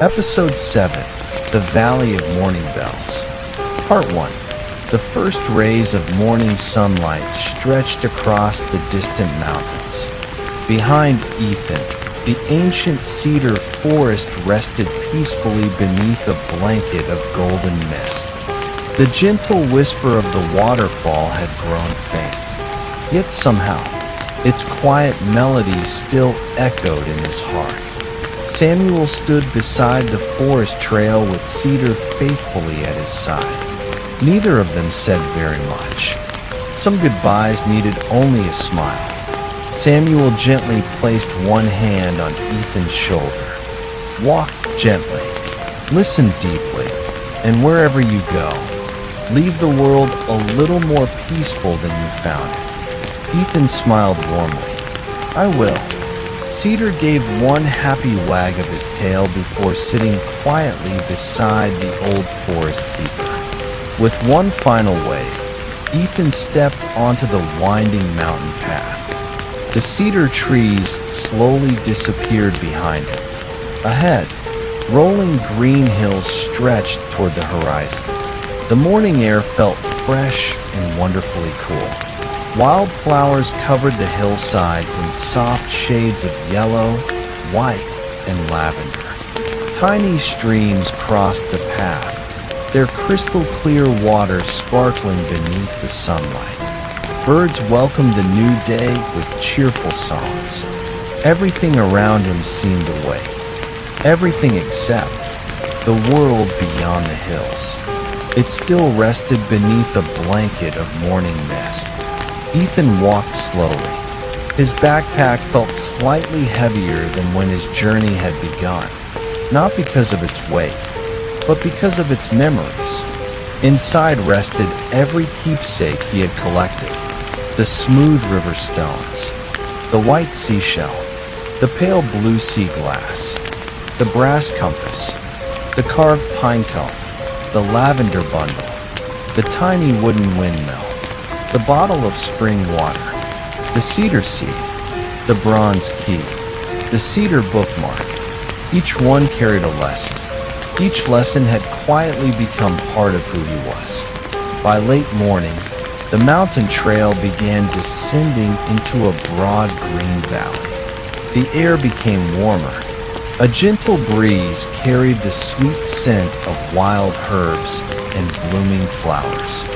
Episode 7, The Valley of Morning Bells. Part 1. The first rays of morning sunlight stretched across the distant mountains. Behind Ethan, the ancient cedar forest rested peacefully beneath a blanket of golden mist. The gentle whisper of the waterfall had grown faint, yet somehow, its quiet melody still echoed in his heart. Samuel stood beside the forest trail with Cedar faithfully at his side. Neither of them said very much. Some goodbyes needed only a smile. Samuel gently placed one hand on Ethan's shoulder. Walk gently, listen deeply, and wherever you go, leave the world a little more peaceful than you found it. Ethan smiled warmly. I will. Cedar gave one happy wag of his tail before sitting quietly beside the old forest keeper. With one final wave, Ethan stepped onto the winding mountain path. The cedar trees slowly disappeared behind him. Ahead, rolling green hills stretched toward the horizon. The morning air felt fresh and wonderfully cool. Wildflowers covered the hillsides in soft shades of yellow, white, and lavender. Tiny streams crossed the path, their crystal-clear water sparkling beneath the sunlight. Birds welcomed the new day with cheerful songs. Everything around him seemed awake. Everything except the world beyond the hills. It still rested beneath a blanket of morning mist. Ethan walked slowly. His backpack felt slightly heavier than when his journey had begun, not because of its weight, but because of its memories. Inside rested every keepsake he had collected: the smooth river stones, the white seashell, the pale blue sea glass, the brass compass, the carved pine cone, the lavender bundle, the tiny wooden windmill, the bottle of spring water, the cedar seed, the bronze key, the cedar bookmark. Each one carried a lesson. Each lesson had quietly become part of who he was. By late morning, the mountain trail began descending into a broad green valley. The air became warmer. A gentle breeze carried the sweet scent of wild herbs and blooming flowers.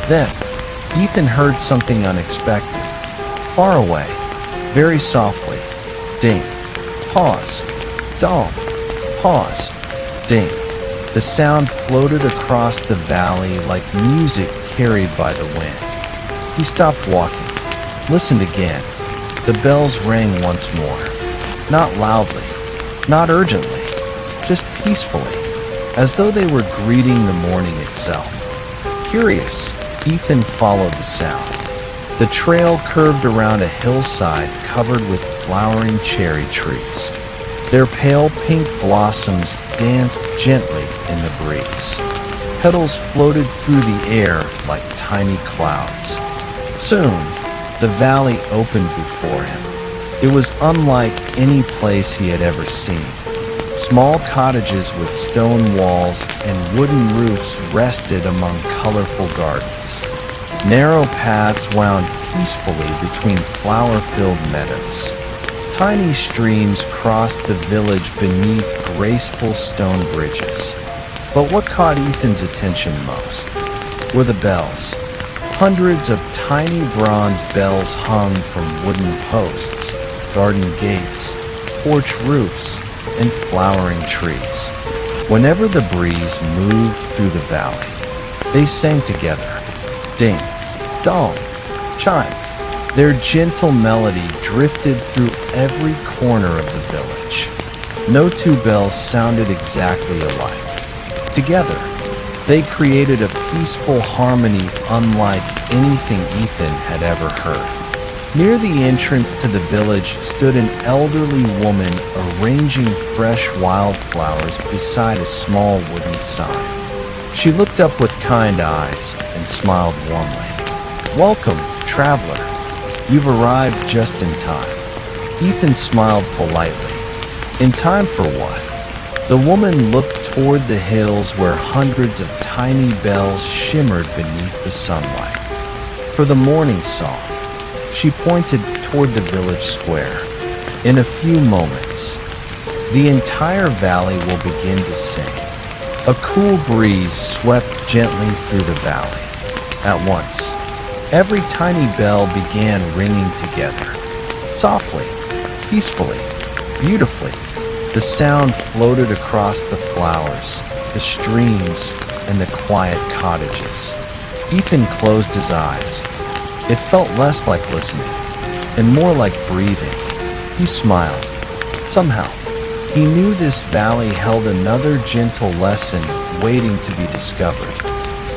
Then, Ethan heard something unexpected. Far away, very softly. Ding. Pause. Dong. Pause. Ding. The sound floated across the valley like music carried by the wind. He stopped walking, listened again. The bells rang once more. Not loudly, not urgently, just peacefully, as though they were greeting the morning itself. Curious, Ethan followed the sound. The trail curved around a hillside covered with flowering cherry trees. Their pale pink blossoms danced gently in the breeze. Petals floated through the air like tiny clouds. Soon, the valley opened before him. It was unlike any place he had ever seen. Small cottages with stone walls and wooden roofs rested among colorful gardens. Narrow paths wound peacefully between flower-filled meadows. Tiny streams crossed the village beneath graceful stone bridges. But what caught Ethan's attention most were the bells. Hundreds of tiny bronze bells hung from wooden posts, garden gates, porch roofs, and flowering trees. Whenever the breeze moved through the valley, they sang together. Ding, dong, chime. Their gentle melody drifted through every corner of the village. No two bells sounded exactly alike. Together, they created a peaceful harmony unlike anything Ethan had ever heard. Near the entrance to the village stood an elderly woman arranging fresh wildflowers beside a small wooden sign. She looked up with kind eyes and smiled warmly. "Welcome, traveler. You've arrived just in time." Ethan smiled politely. "In time for what?" The woman looked toward the hills where hundreds of tiny bells shimmered beneath the sunlight. For the morning song, she pointed toward the village square. In a few moments, the entire valley will begin to sing. A cool breeze swept gently through the valley. At once, every tiny bell began ringing together. Softly, peacefully, beautifully, the sound floated across the flowers, the streams, and the quiet cottages. Ethan closed his eyes. It felt less like listening, and more like breathing. He smiled. Somehow, he knew this valley held another gentle lesson waiting to be discovered.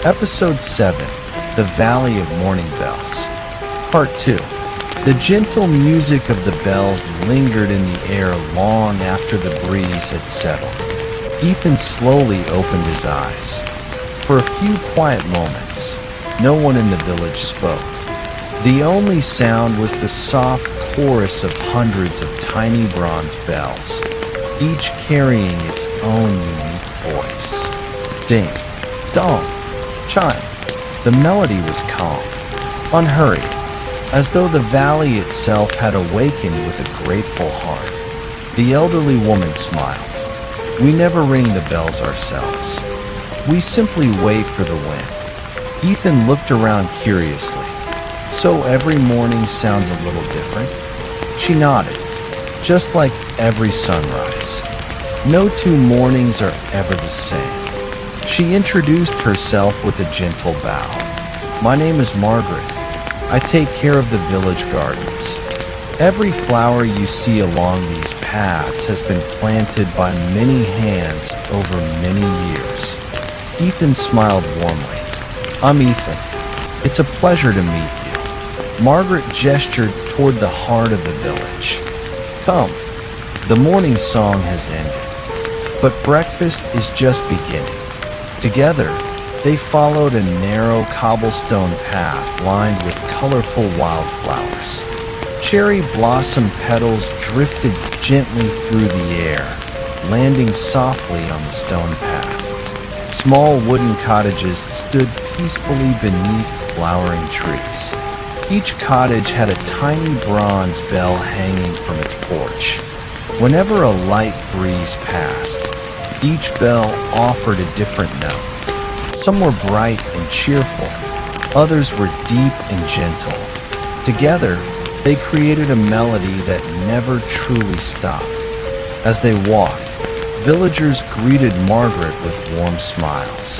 Episode 7, The Valley of Morning Bells. Part 2. The gentle music of the bells lingered in the air long after the breeze had settled. Ethan slowly opened his eyes. For a few quiet moments, no one in the village spoke. The only sound was the soft chorus of hundreds of tiny bronze bells, each carrying its own unique voice. Ding, dong, chime. The melody was calm, unhurried, as though the valley itself had awakened with a grateful heart. The elderly woman smiled. We never ring the bells ourselves. We simply wait for the wind. Ethan looked around curiously. So every morning sounds a little different? She nodded. Just like every sunrise. No two mornings are ever the same. She introduced herself with a gentle bow. My name is Margaret. I take care of the village gardens. Every flower you see along these paths has been planted by many hands over many years. Ethan smiled warmly. I'm Ethan. It's a pleasure to meet you. Margaret gestured toward the heart of the village. Come, the morning song has ended, but breakfast is just beginning. Together, they followed a narrow cobblestone path lined with colorful wildflowers. Cherry blossom petals drifted gently through the air, landing softly on the stone path. Small wooden cottages stood peacefully beneath flowering trees. Each cottage had a tiny bronze bell hanging from its porch. Whenever a light breeze passed, each bell offered a different note. Some were bright and cheerful, others were deep and gentle. Together, they created a melody that never truly stopped. As they walked, villagers greeted Margaret with warm smiles.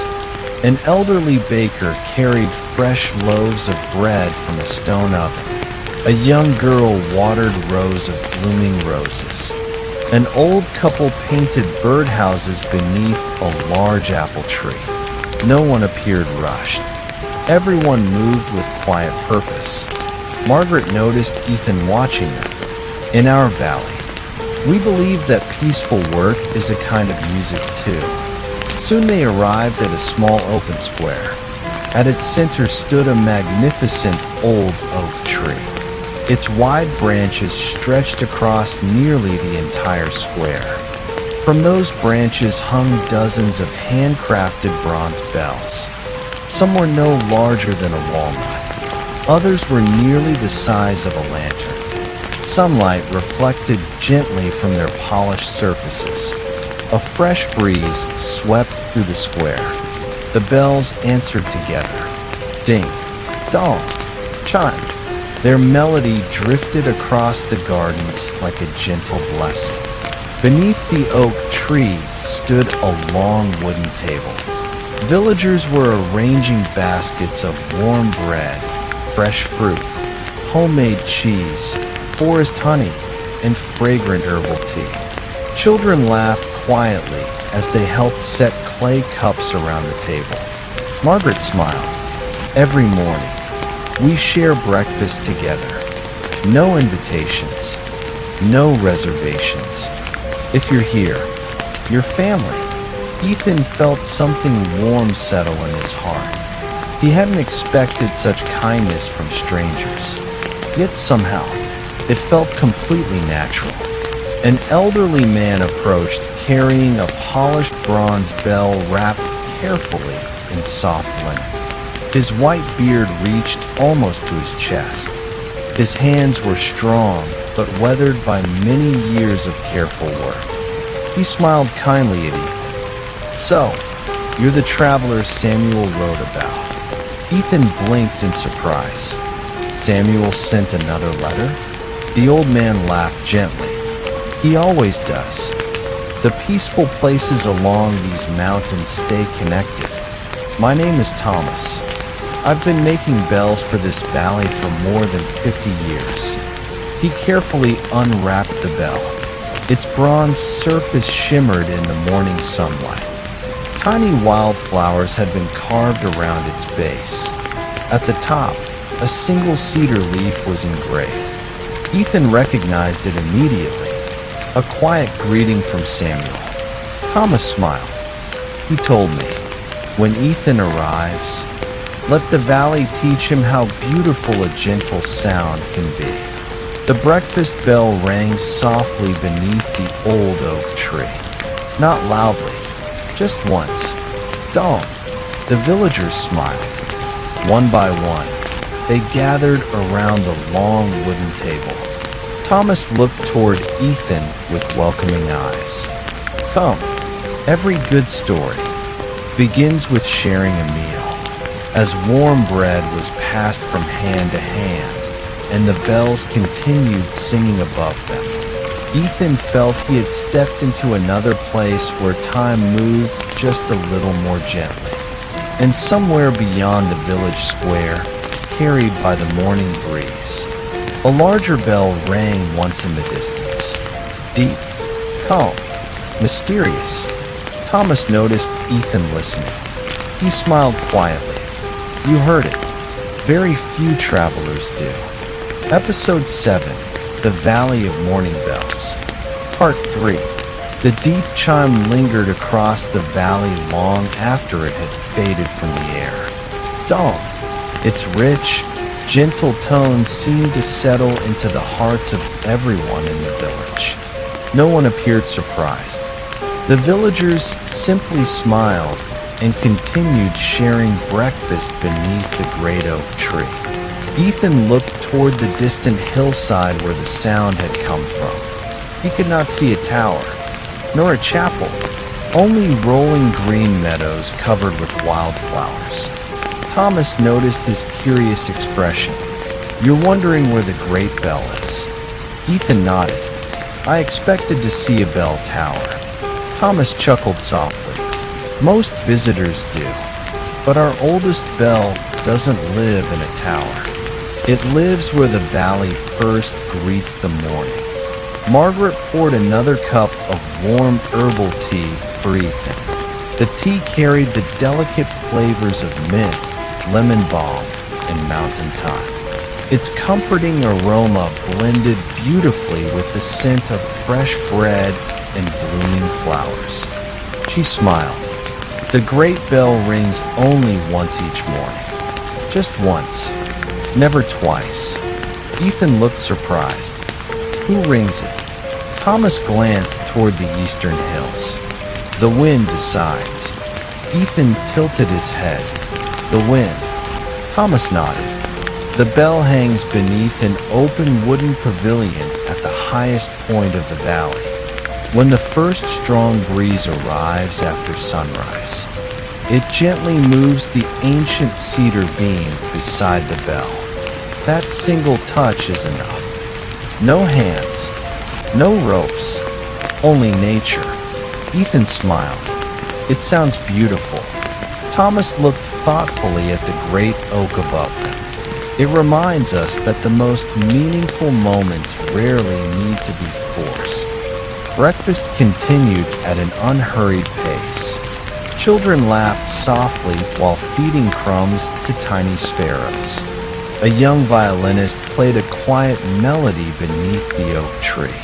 An elderly baker carried fresh loaves of bread from a stone oven. A young girl watered rows of blooming roses. An old couple painted birdhouses beneath a large apple tree. No one appeared rushed. Everyone moved with quiet purpose. Margaret noticed Ethan watching them. In our valley, we believe that peaceful work is a kind of music too. Soon they arrived at a small open square. At its center stood a magnificent old oak tree. Its wide branches stretched across nearly the entire square. From those branches hung dozens of handcrafted bronze bells. Some were no larger than a walnut. Others were nearly the size of a lantern. Sunlight reflected gently from their polished surfaces. A fresh breeze swept through the square. The bells answered together. Ding, dong, chime. Their melody drifted across the gardens like a gentle blessing. Beneath the oak tree stood a long wooden table. Villagers were arranging baskets of warm bread, fresh fruit, homemade cheese, forest honey, and fragrant herbal tea. Children laughed quietly as they helped set clay cups around the table. Margaret smiled. Every morning, we share breakfast together. No invitations, no reservations. If you're here, your family. Ethan felt something warm settle in his heart. He hadn't expected such kindness from strangers. Yet somehow, it felt completely natural. An elderly man approached, carrying a polished bronze bell wrapped carefully in soft linen. His white beard reached almost to his chest. His hands were strong, but weathered by many years of careful work. He smiled kindly at Ethan. "So, you're the traveler Samuel wrote about." Ethan blinked in surprise. "Samuel sent another letter?" The old man laughed gently. "He always does. The peaceful places along these mountains stay connected. My name is Thomas. I've been making bells for this valley for more than 50 years. He carefully unwrapped the bell. Its bronze surface shimmered in the morning sunlight. Tiny wildflowers had been carved around its base. At the top, a single cedar leaf was engraved. Ethan recognized it immediately. A quiet greeting from Samuel. Thomas smiled. He told me, "When Ethan arrives, let the valley teach him how beautiful a gentle sound can be." The breakfast bell rang softly beneath the old oak tree. Not loudly, just once. Dong! The villagers smiled. One by one, they gathered around the long wooden table. Thomas looked toward Ethan with welcoming eyes. "Come, every good story begins with sharing a meal." As warm bread was passed from hand to hand, and the bells continued singing above them, Ethan felt he had stepped into another place where time moved just a little more gently. And somewhere beyond the village square, carried by the morning breeze, a larger bell rang once in the distance. Deep, calm, mysterious. Thomas noticed Ethan listening. He smiled quietly. "You heard it. Very few travelers do." Episode 7, The Valley of Morning Bells. Part 3. The deep chime lingered across the valley long after it had faded from the air. Dong. Its rich, gentle tones seemed to settle into the hearts of everyone in the village. No one appeared surprised. The villagers simply smiled and continued sharing breakfast beneath the great oak tree. Ethan looked toward the distant hillside where the sound had come from. He could not see a tower, nor a chapel, only rolling green meadows covered with wildflowers. Thomas noticed his curious expression. "You're wondering where the great bell is?" Ethan nodded. "I expected to see a bell tower." Thomas chuckled softly. "Most visitors do, but our oldest bell doesn't live in a tower. It lives where the valley first greets the morning." Margaret poured another cup of warm herbal tea for Ethan. The tea carried the delicate flavors of mint, lemon balm, and mountain thyme. Its comforting aroma blended beautifully with the scent of fresh bread and blooming flowers. She smiled. "The great bell rings only once each morning. Just once, never twice." Ethan looked surprised. "Who rings it?" Thomas glanced toward the eastern hills. "The wind decides." Ethan tilted his head. "The wind." Thomas nodded. "The bell hangs beneath an open wooden pavilion at the highest point of the valley. When the first strong breeze arrives after sunrise, it gently moves the ancient cedar beam beside the bell. That single touch is enough. No hands, no ropes, only nature." Ethan smiled. "It sounds beautiful." Thomas looked thoughtfully at the great oak above them. It reminds us that the most meaningful moments rarely need to be forced. Breakfast continued at an unhurried pace. Children laughed softly while feeding crumbs to tiny sparrows. A young violinist played a quiet melody beneath the oak tree.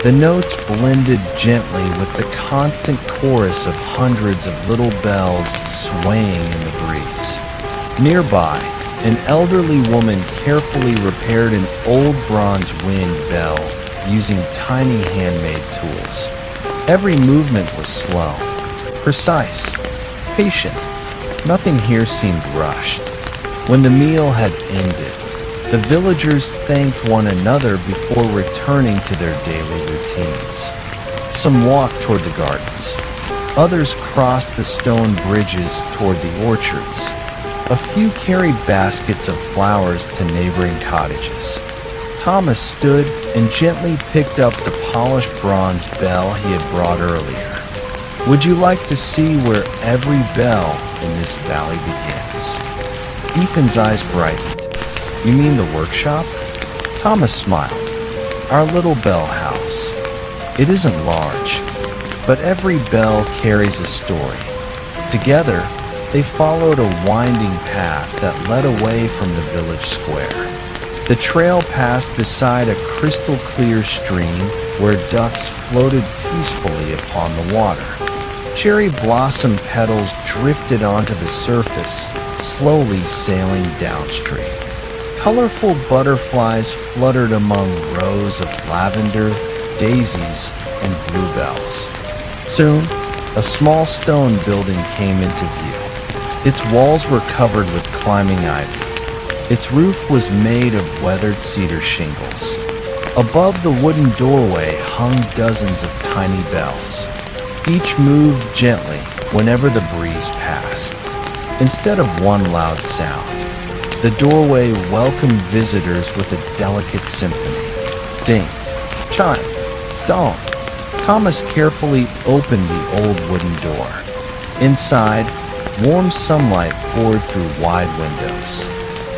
The notes blended gently with the constant chorus of hundreds of little bells swaying in the breeze. Nearby, an elderly woman carefully repaired an old bronze wind bell using tiny handmade tools. Every movement was slow, precise, patient. Nothing here seemed rushed. When the meal had ended, the villagers thanked one another before returning to their daily routines. Some walked toward the gardens. Others crossed the stone bridges toward the orchards. A few carried baskets of flowers to neighboring cottages. Thomas stood and gently picked up the polished bronze bell he had brought earlier. Would you like to see where every bell in this valley begins? Ethan's eyes brightened. You mean the workshop? Thomas smiled. Our little bell house. It isn't large, but every bell carries a story. Together, they followed a winding path that led away from the village square. The trail passed beside a crystal-clear stream where ducks floated peacefully upon the water. Cherry blossom petals drifted onto the surface, slowly sailing downstream. Colorful butterflies fluttered among rows of lavender, daisies, and bluebells. Soon, a small stone building came into view. Its walls were covered with climbing ivy. Its roof was made of weathered cedar shingles. Above the wooden doorway hung dozens of tiny bells. Each moved gently whenever the breeze passed. Instead of one loud sound, the doorway welcomed visitors with a delicate symphony. Ding, chime, dong. Thomas carefully opened the old wooden door. Inside, warm sunlight poured through wide windows.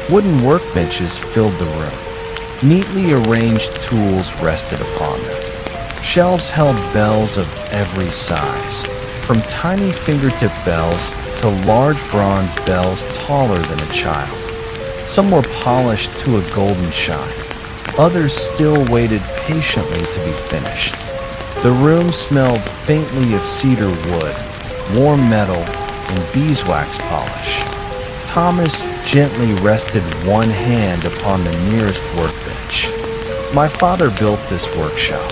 Wooden workbenches filled the room. Neatly arranged tools rested upon them. Shelves held bells of every size, from tiny fingertip bells to large bronze bells taller than a child. Some were polished to a golden shine. Others still waited patiently to be finished. The room smelled faintly of cedar wood, warm metal, and beeswax polish. Thomas gently rested one hand upon the nearest workbench. My father built this workshop,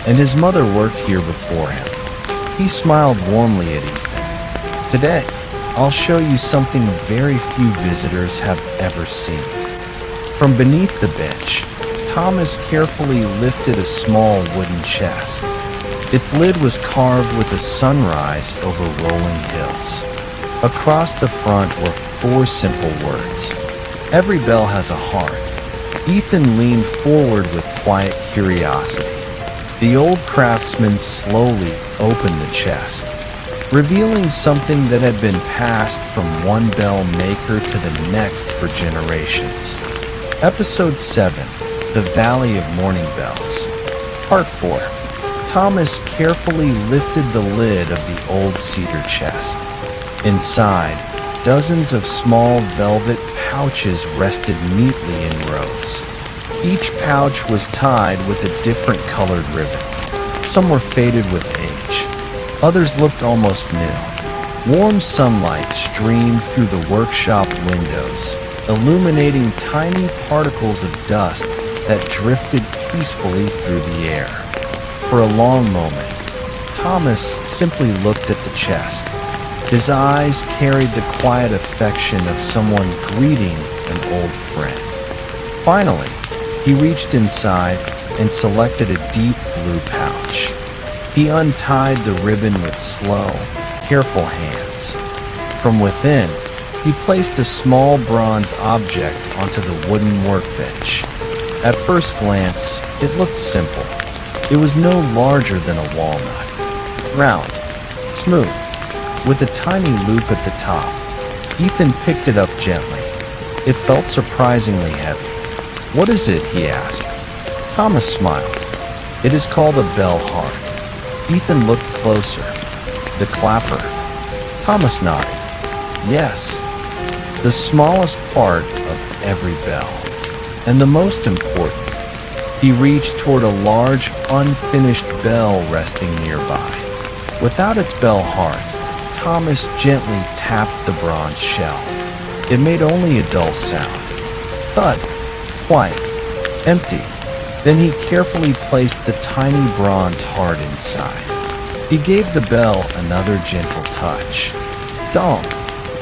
and his mother worked here before him. He smiled warmly at Ethan. Today, I'll show you something very few visitors have ever seen. From beneath the bench, Thomas carefully lifted a small wooden chest. Its lid was carved with a sunrise over rolling hills. Across the front were 4 simple words. Every bell has a heart. Ethan leaned forward with quiet curiosity. The old craftsman slowly opened the chest, revealing something that had been passed from one bell maker to the next for generations. Episode 7, The Valley of Morning Bells. Part 4. Thomas carefully lifted the lid of the old cedar chest. Inside, dozens of small velvet pouches rested neatly in rows. Each pouch was tied with a different colored ribbon. Some were faded with age. Others looked almost new. Warm sunlight streamed through the workshop windows, illuminating tiny particles of dust that drifted peacefully through the air. For a long moment, Thomas simply looked at the chest. His eyes carried the quiet affection of someone greeting an old friend. Finally, he reached inside and selected a deep blue pouch. He untied the ribbon with slow, careful hands. From within, he placed a small bronze object onto the wooden workbench. At first glance, it looked simple. It was no larger than a walnut. Round, smooth, with a tiny loop at the top. Ethan picked it up gently. It felt surprisingly heavy. What is it? He asked. Thomas smiled. It is called a bell heart. Ethan looked closer. The clapper. Thomas nodded. Yes, the smallest part of every bell. And the most important. He reached toward a large, unfinished bell resting nearby. Without its bell heart, Thomas gently tapped the bronze shell. It made only a dull sound. Thud. Quiet. Empty. Then he carefully placed the tiny bronze heart inside. He gave the bell another gentle touch. Dong!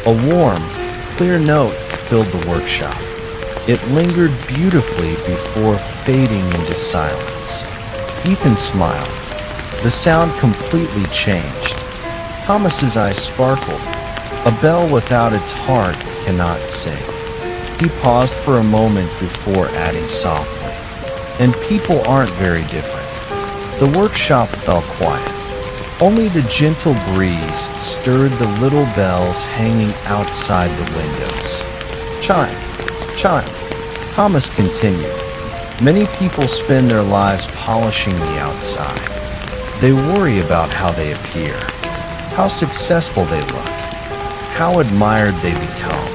A warm, clear note filled the workshop. It lingered beautifully before fading into silence. Ethan smiled. The sound completely changed. Thomas's eyes sparkled. A bell without its heart cannot sing. He paused for a moment before adding softly, "And people aren't very different." The workshop fell quiet. Only the gentle breeze stirred the little bells hanging outside the windows. Chime, chime, Thomas continued. Many people spend their lives polishing the outside. They worry about how they appear, how successful they look, how admired they become.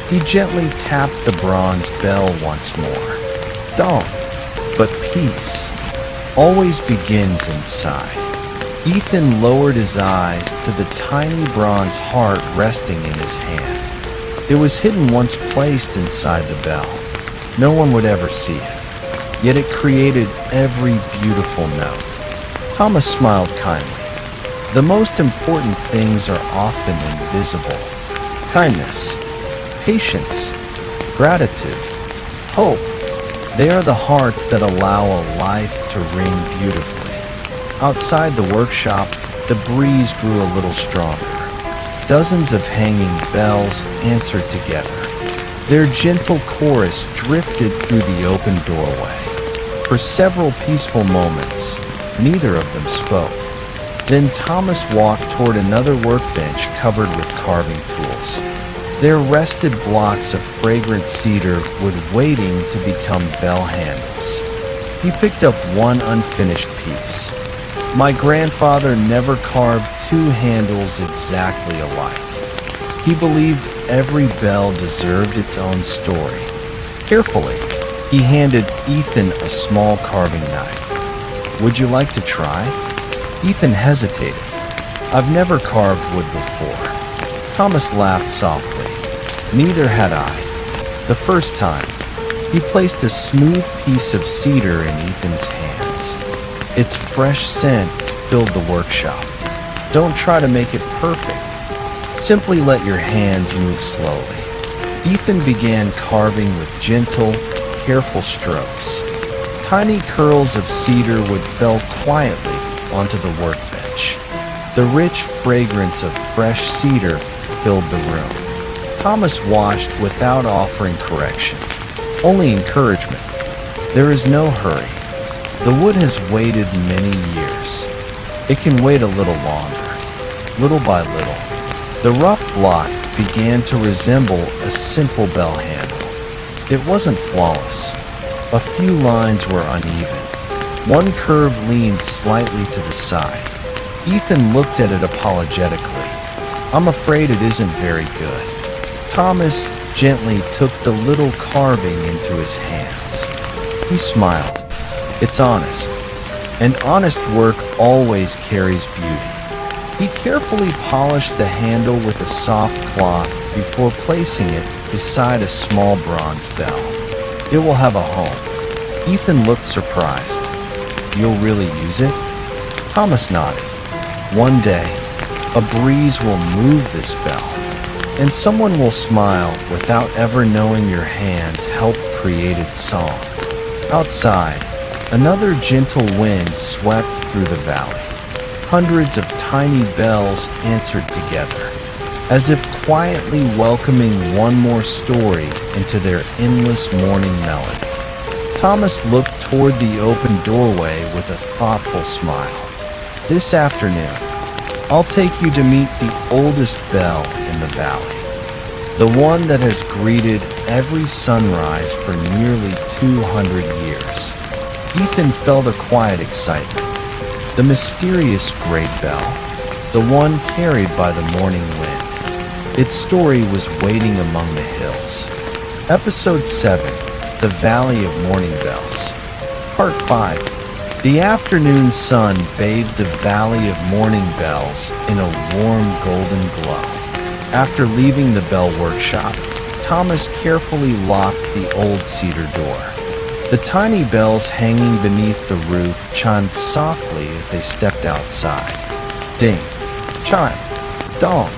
He gently tapped the bronze bell once more. Dong, but peace always begins inside. Ethan lowered his eyes to the tiny bronze heart resting in his hand. It was hidden once placed inside the bell. No one would ever see it, yet it created every beautiful note. Thomas smiled kindly. The most important things are often invisible. Kindness, patience, gratitude, hope. They are the hearts that allow a life to ring beautifully. Outside the workshop, the breeze grew a little stronger. Dozens of hanging bells answered together. Their gentle chorus drifted through the open doorway. For several peaceful moments, neither of them spoke. Then Thomas walked toward another workbench covered with carving tools. There rested blocks of fragrant cedar wood waiting to become bell handles. He picked up one unfinished piece. My grandfather never carved two handles exactly alike. He believed every bell deserved its own story. Carefully, he handed Ethan a small carving knife. Would you like to try? Ethan hesitated. I've never carved wood before. Thomas laughed softly. Neither had I. The first time, he placed a smooth piece of cedar in Ethan's hands. Its fresh scent filled the workshop. Don't try to make it perfect. Simply let your hands move slowly. Ethan began carving with gentle, careful strokes. Tiny curls of cedar wood fell quietly onto the workbench. The rich fragrance of fresh cedar filled the room. Thomas watched without offering correction, only encouragement. There is no hurry. The wood has waited many years. It can wait a little longer. Little by little, the rough block began to resemble a simple bell handle. It wasn't flawless. A few lines were uneven. One curve leaned slightly to the side. Ethan looked at it apologetically. I'm afraid it isn't very good. Thomas gently took the little carving into his hands. He smiled. It's honest, and honest work always carries beauty. He carefully polished the handle with a soft cloth before placing it beside a small bronze bell. It will have a home. Ethan looked surprised. You'll really use it? Thomas nodded. One day, a breeze will move this bell, and someone will smile without ever knowing your hands helped create its song. Outside, another gentle wind swept through the valley. Hundreds of tiny bells answered together, as if quietly welcoming one more story into their endless morning melody. Thomas looked toward the open doorway with a thoughtful smile. This afternoon, I'll take you to meet the oldest bell in the valley, the one that has greeted every sunrise for nearly 200 years. Ethan felt a quiet excitement. The mysterious great bell, the one carried by the morning wind. Its story was waiting among the hills. Episode 7, The Valley of Morning Bells. Part 5. The afternoon sun bathed the Valley of Morning Bells in a warm golden glow. After leaving the bell workshop, Thomas carefully locked the old cedar door. The tiny bells hanging beneath the roof chimed softly as they stepped outside. Ding, chime, dong.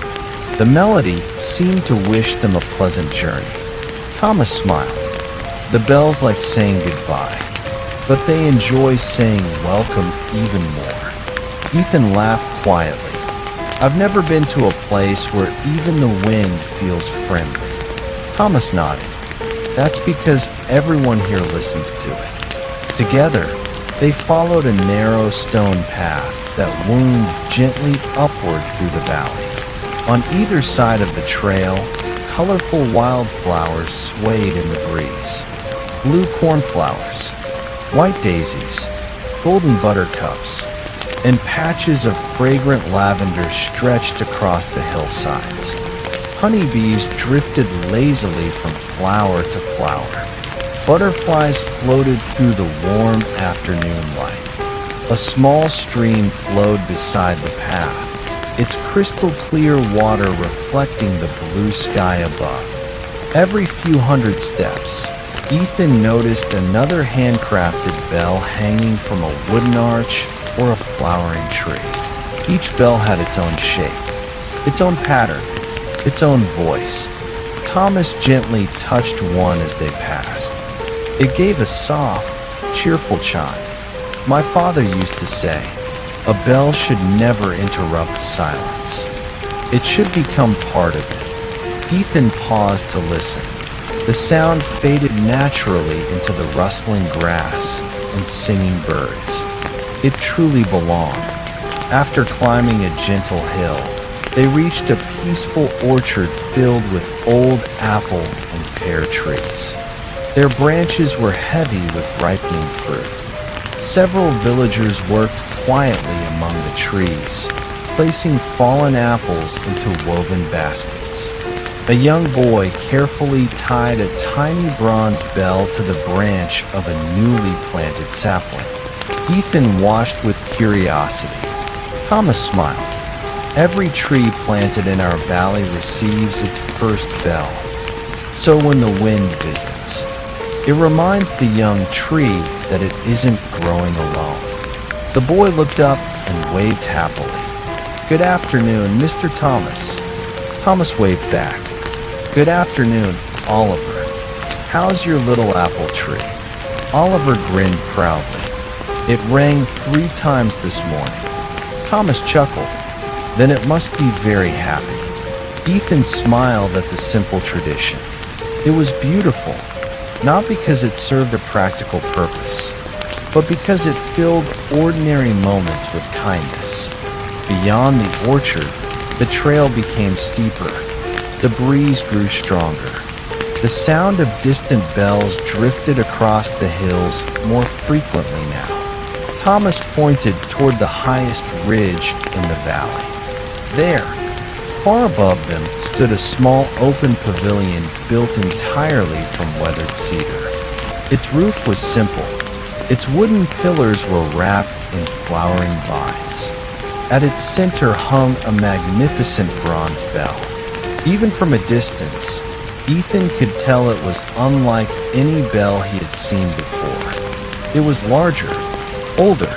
The melody seemed to wish them a pleasant journey. Thomas smiled. The bells like saying goodbye, but they enjoy saying welcome even more. Ethan laughed quietly. I've never been to a place where even the wind feels friendly. Thomas nodded. That's because everyone here listens to it. Together, they followed a narrow stone path that wound gently upward through the valley. On either side of the trail, colorful wildflowers swayed in the breeze. Blue cornflowers, white daisies, golden buttercups, and patches of fragrant lavender stretched across the hillsides. Honeybees drifted lazily from flower to flower. Butterflies floated through the warm afternoon light. A small stream flowed beside the path, its crystal clear water reflecting the blue sky above. Every few hundred steps, Ethan noticed another handcrafted bell hanging from a wooden arch or a flowering tree. Each bell had its own shape, its own pattern, its own voice. Thomas gently touched one as they passed. It gave a soft, cheerful chime. My father used to say, a bell should never interrupt silence. It should become part of it. Ethan paused to listen. The sound faded naturally into the rustling grass and singing birds. It truly belonged. After climbing a gentle hill, they reached a peaceful orchard filled with old apple and pear trees. Their branches were heavy with ripening fruit. Several villagers worked quietly among the trees, placing fallen apples into woven baskets. A young boy carefully tied a tiny bronze bell to the branch of a newly planted sapling. Ethan watched with curiosity. Thomas smiled. Every tree planted in our valley receives its first bell. So when the wind visits, it reminds the young tree that it isn't growing alone. The boy looked up and waved happily. Good afternoon, Mr. Thomas. Thomas waved back. Good afternoon, Oliver. How's your little apple tree? Oliver grinned proudly. It rang 3 times this morning. Thomas chuckled. Then it must be very happy. Ethan smiled at the simple tradition. It was beautiful, not because it served a practical purpose, but because it filled ordinary moments with kindness. Beyond the orchard, the trail became steeper. The breeze grew stronger. The sound of distant bells drifted across the hills more frequently now. Thomas pointed toward the highest ridge in the valley. There, far above them, stood a small open pavilion built entirely from weathered cedar. Its roof was simple. Its wooden pillars were wrapped in flowering vines. At its center hung a magnificent bronze bell. Even from a distance, Ethan could tell it was unlike any bell he had seen before. It was larger, older.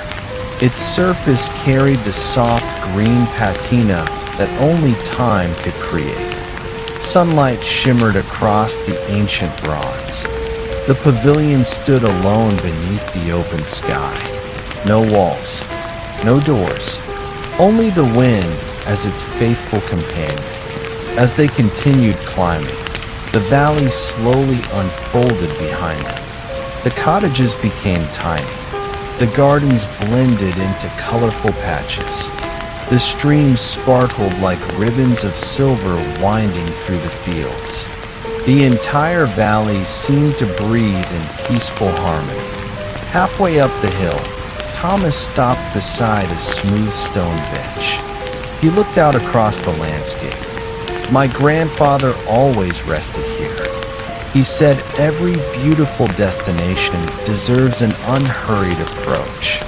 Its surface carried the soft green patina that only time could create. Sunlight shimmered across the ancient bronze. The pavilion stood alone beneath the open sky. No walls, no doors, only the wind as its faithful companion. As they continued climbing, the valley slowly unfolded behind them. The cottages became tiny. The gardens blended into colorful patches. The streams sparkled like ribbons of silver winding through the fields. The entire valley seemed to breathe in peaceful harmony. Halfway up the hill, Thomas stopped beside a smooth stone bench. He looked out across the landscape. My grandfather always rested here. He said every beautiful destination deserves an unhurried approach.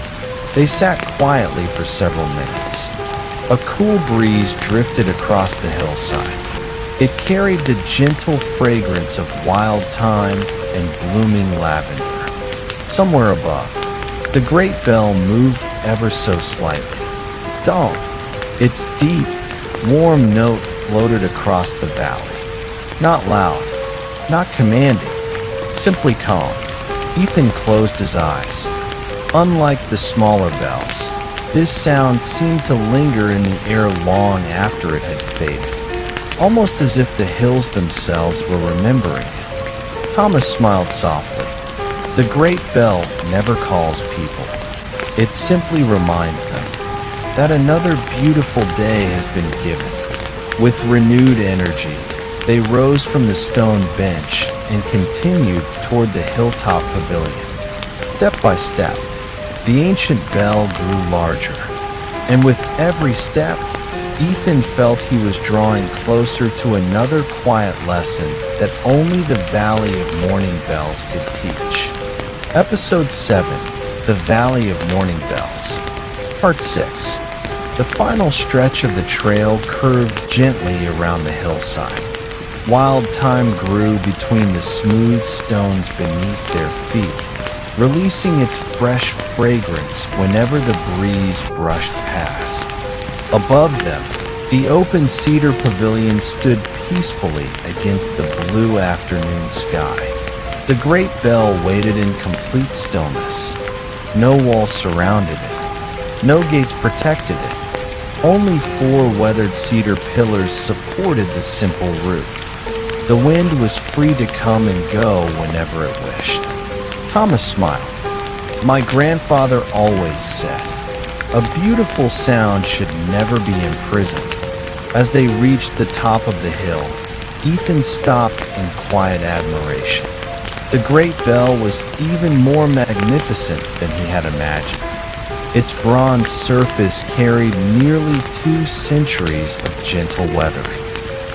They sat quietly for several minutes. A cool breeze drifted across the hillside. It carried the gentle fragrance of wild thyme and blooming lavender. Somewhere above, the great bell moved ever so slightly. Dong, Its deep, warm note floated across the valley. Not loud, not commanding, simply calm. Ethan closed his eyes. Unlike the smaller bells, this sound seemed to linger in the air long after it had faded, almost as if the hills themselves were remembering it. Thomas smiled softly. The great bell never calls people. It simply reminds them that another beautiful day has been given. With renewed energy, they rose from the stone bench and continued toward the hilltop pavilion. Step by step, the ancient bell grew larger, and with every step, Ethan felt he was drawing closer to another quiet lesson that only the Valley of Morning Bells could teach. Episode 7, The Valley of Morning Bells. Part 6. The final stretch of the trail curved gently around the hillside. Wild thyme grew between the smooth stones beneath their feet, releasing its fresh fragrance whenever the breeze brushed past. Above them, the open cedar pavilion stood peacefully against the blue afternoon sky. The great bell waited in complete stillness. No walls surrounded it. No gates protected it. Only 4 weathered cedar pillars supported the simple roof. The wind was free to come and go whenever it wished. Thomas smiled. My grandfather always said, a beautiful sound should never be imprisoned. As they reached the top of the hill, Ethan stopped in quiet admiration. The great bell was even more magnificent than he had imagined. Its bronze surface carried nearly 2 centuries of gentle weathering.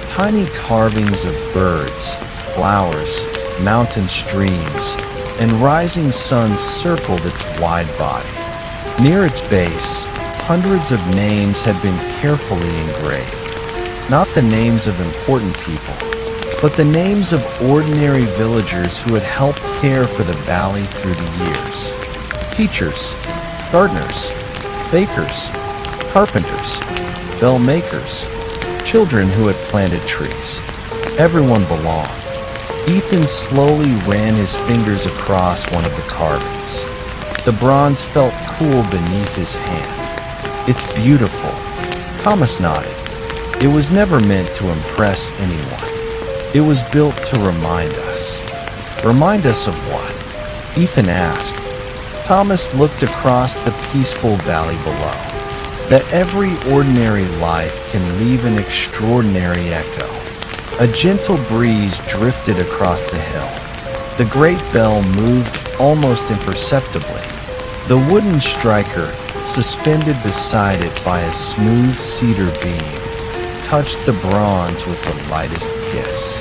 Tiny carvings of birds, flowers, mountain streams, and rising suns circled its wide body. Near its base, hundreds of names had been carefully engraved. Not the names of important people, but the names of ordinary villagers who had helped care for the valley through the years. Teachers, gardeners, bakers, carpenters, bell makers, children who had planted trees. Everyone belonged. Ethan slowly ran his fingers across one of the carvings. The bronze felt cool beneath his hand. It's beautiful. Thomas nodded. It was never meant to impress anyone. It was built to remind us. Remind us of what? Ethan asked. Thomas looked across the peaceful valley below. That every ordinary life can leave an extraordinary echo. A gentle breeze drifted across the hill. The great bell moved almost imperceptibly. The wooden striker, suspended beside it by a smooth cedar beam, touched the bronze with the lightest kiss.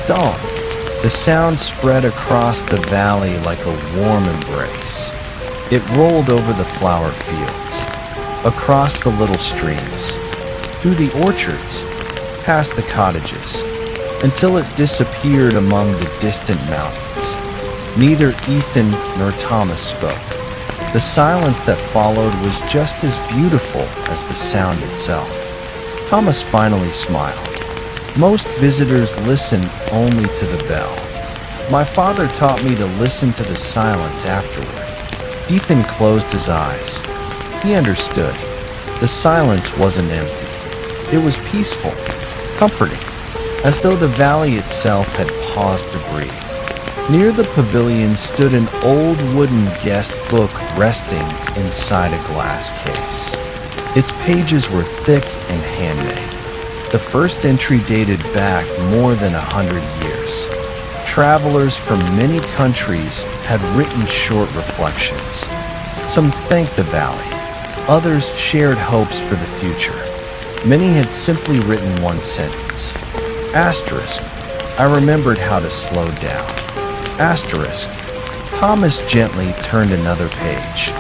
Dawn. The sound spread across the valley like a warm embrace. It rolled over the flower fields, across the little streams, through the orchards, past the cottages, until it disappeared among the distant mountains. Neither Ethan nor Thomas spoke. The silence that followed was just as beautiful as the sound itself. Thomas finally smiled. Most visitors listen only to the bell. My father taught me to listen to the silence afterward. Ethan closed his eyes. He understood. The silence wasn't empty. It was peaceful, comforting, as though the valley itself had paused to breathe. Near the pavilion stood an old wooden guest book resting inside a glass case. Its pages were thick and handmade. The first entry dated back more than 100 years. Travelers from many countries had written short reflections. Some thanked the valley. Others shared hopes for the future. Many had simply written one sentence. Asterisk. I remembered how to slow down. Asterisk. Thomas gently turned another page.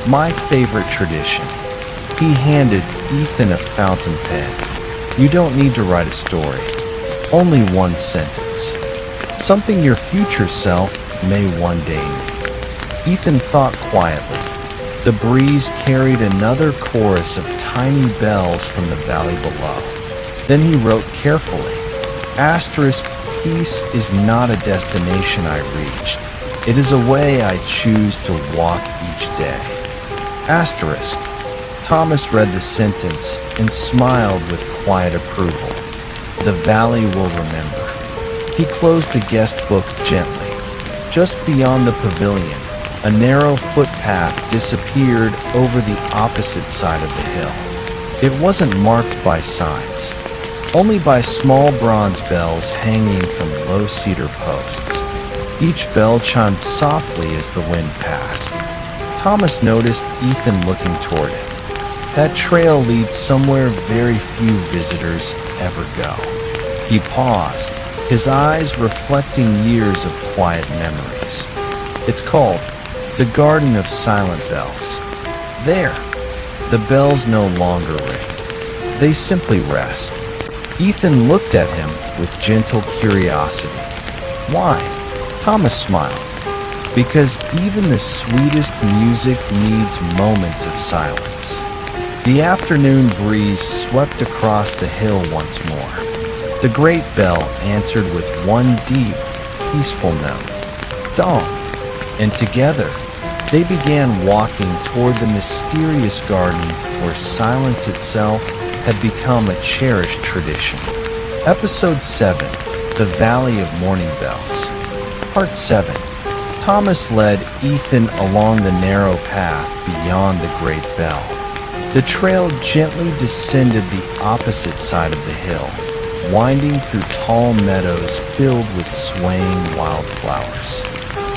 My favorite tradition. He handed Ethan a fountain pen. You don't need to write a story. Only one sentence. Something your future self may one day need. Ethan thought quietly. The breeze carried another chorus of tiny bells from the valley below. Then he wrote carefully, Asterisk, peace is not a destination I reached. It is a way I choose to walk each day. Asterisk. Thomas read the sentence and smiled with quiet approval. The valley will remember. He closed the guest book gently. Just beyond the pavilion, a narrow footpath disappeared over the opposite side of the hill. It wasn't marked by signs, only by small bronze bells hanging from low cedar posts. Each bell chimed softly as the wind passed. Thomas noticed Ethan looking toward it. That trail leads somewhere very few visitors ever go. He paused, his eyes reflecting years of quiet memories. It's called the Garden of Silent Bells. There, the bells no longer ring. They simply rest. Ethan looked at him with gentle curiosity. Why? Thomas smiled. Because even the sweetest music needs moments of silence. The afternoon breeze swept across the hill once more. The great bell answered with one deep, peaceful note, Dawn. And together, they began walking toward the mysterious garden where silence itself had become a cherished tradition. Episode 7, The Valley of Morning Bells. Part 7. Thomas led Ethan along the narrow path beyond the great bell. The trail gently descended the opposite side of the hill, winding through tall meadows filled with swaying wildflowers.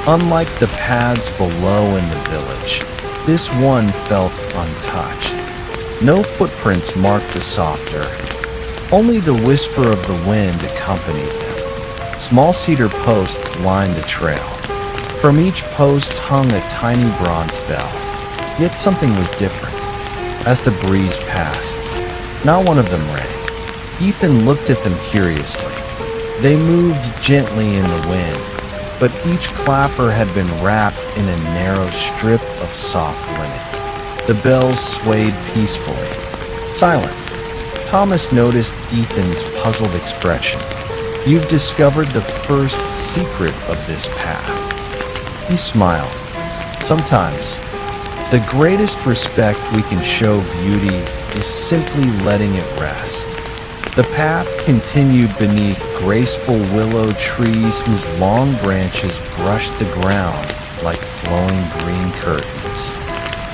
Unlike the paths below in the village, this one felt untouched. No footprints marked the soft earth. Only the whisper of the wind accompanied them. Small cedar posts lined the trail. From each post hung a tiny bronze bell. Yet something was different. As the breeze passed, not one of them rang. Ethan looked at them curiously. They moved gently in the wind, but each clapper had been wrapped in a narrow strip of soft linen. The bells swayed peacefully, silent. Thomas noticed Ethan's puzzled expression. You've discovered the first secret of this path. He smiled. Sometimes, the greatest respect we can show beauty is simply letting it rest. The path continued beneath graceful willow trees whose long branches brushed the ground like flowing green curtains.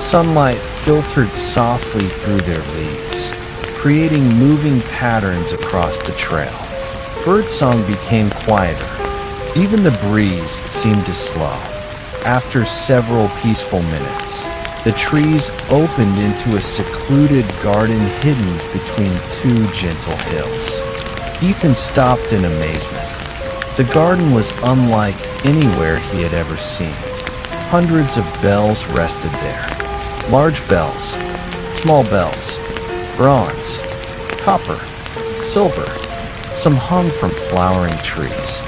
Sunlight filtered softly through their leaves, creating moving patterns across the trail. Birdsong became quieter. Even the breeze seemed to slow. After several peaceful minutes, the trees opened into a secluded garden hidden between two gentle hills. Ethan stopped in amazement. The garden was unlike anywhere he had ever seen. Hundreds of bells rested there. Large bells, small bells, bronze, copper, silver. Some hung from flowering trees.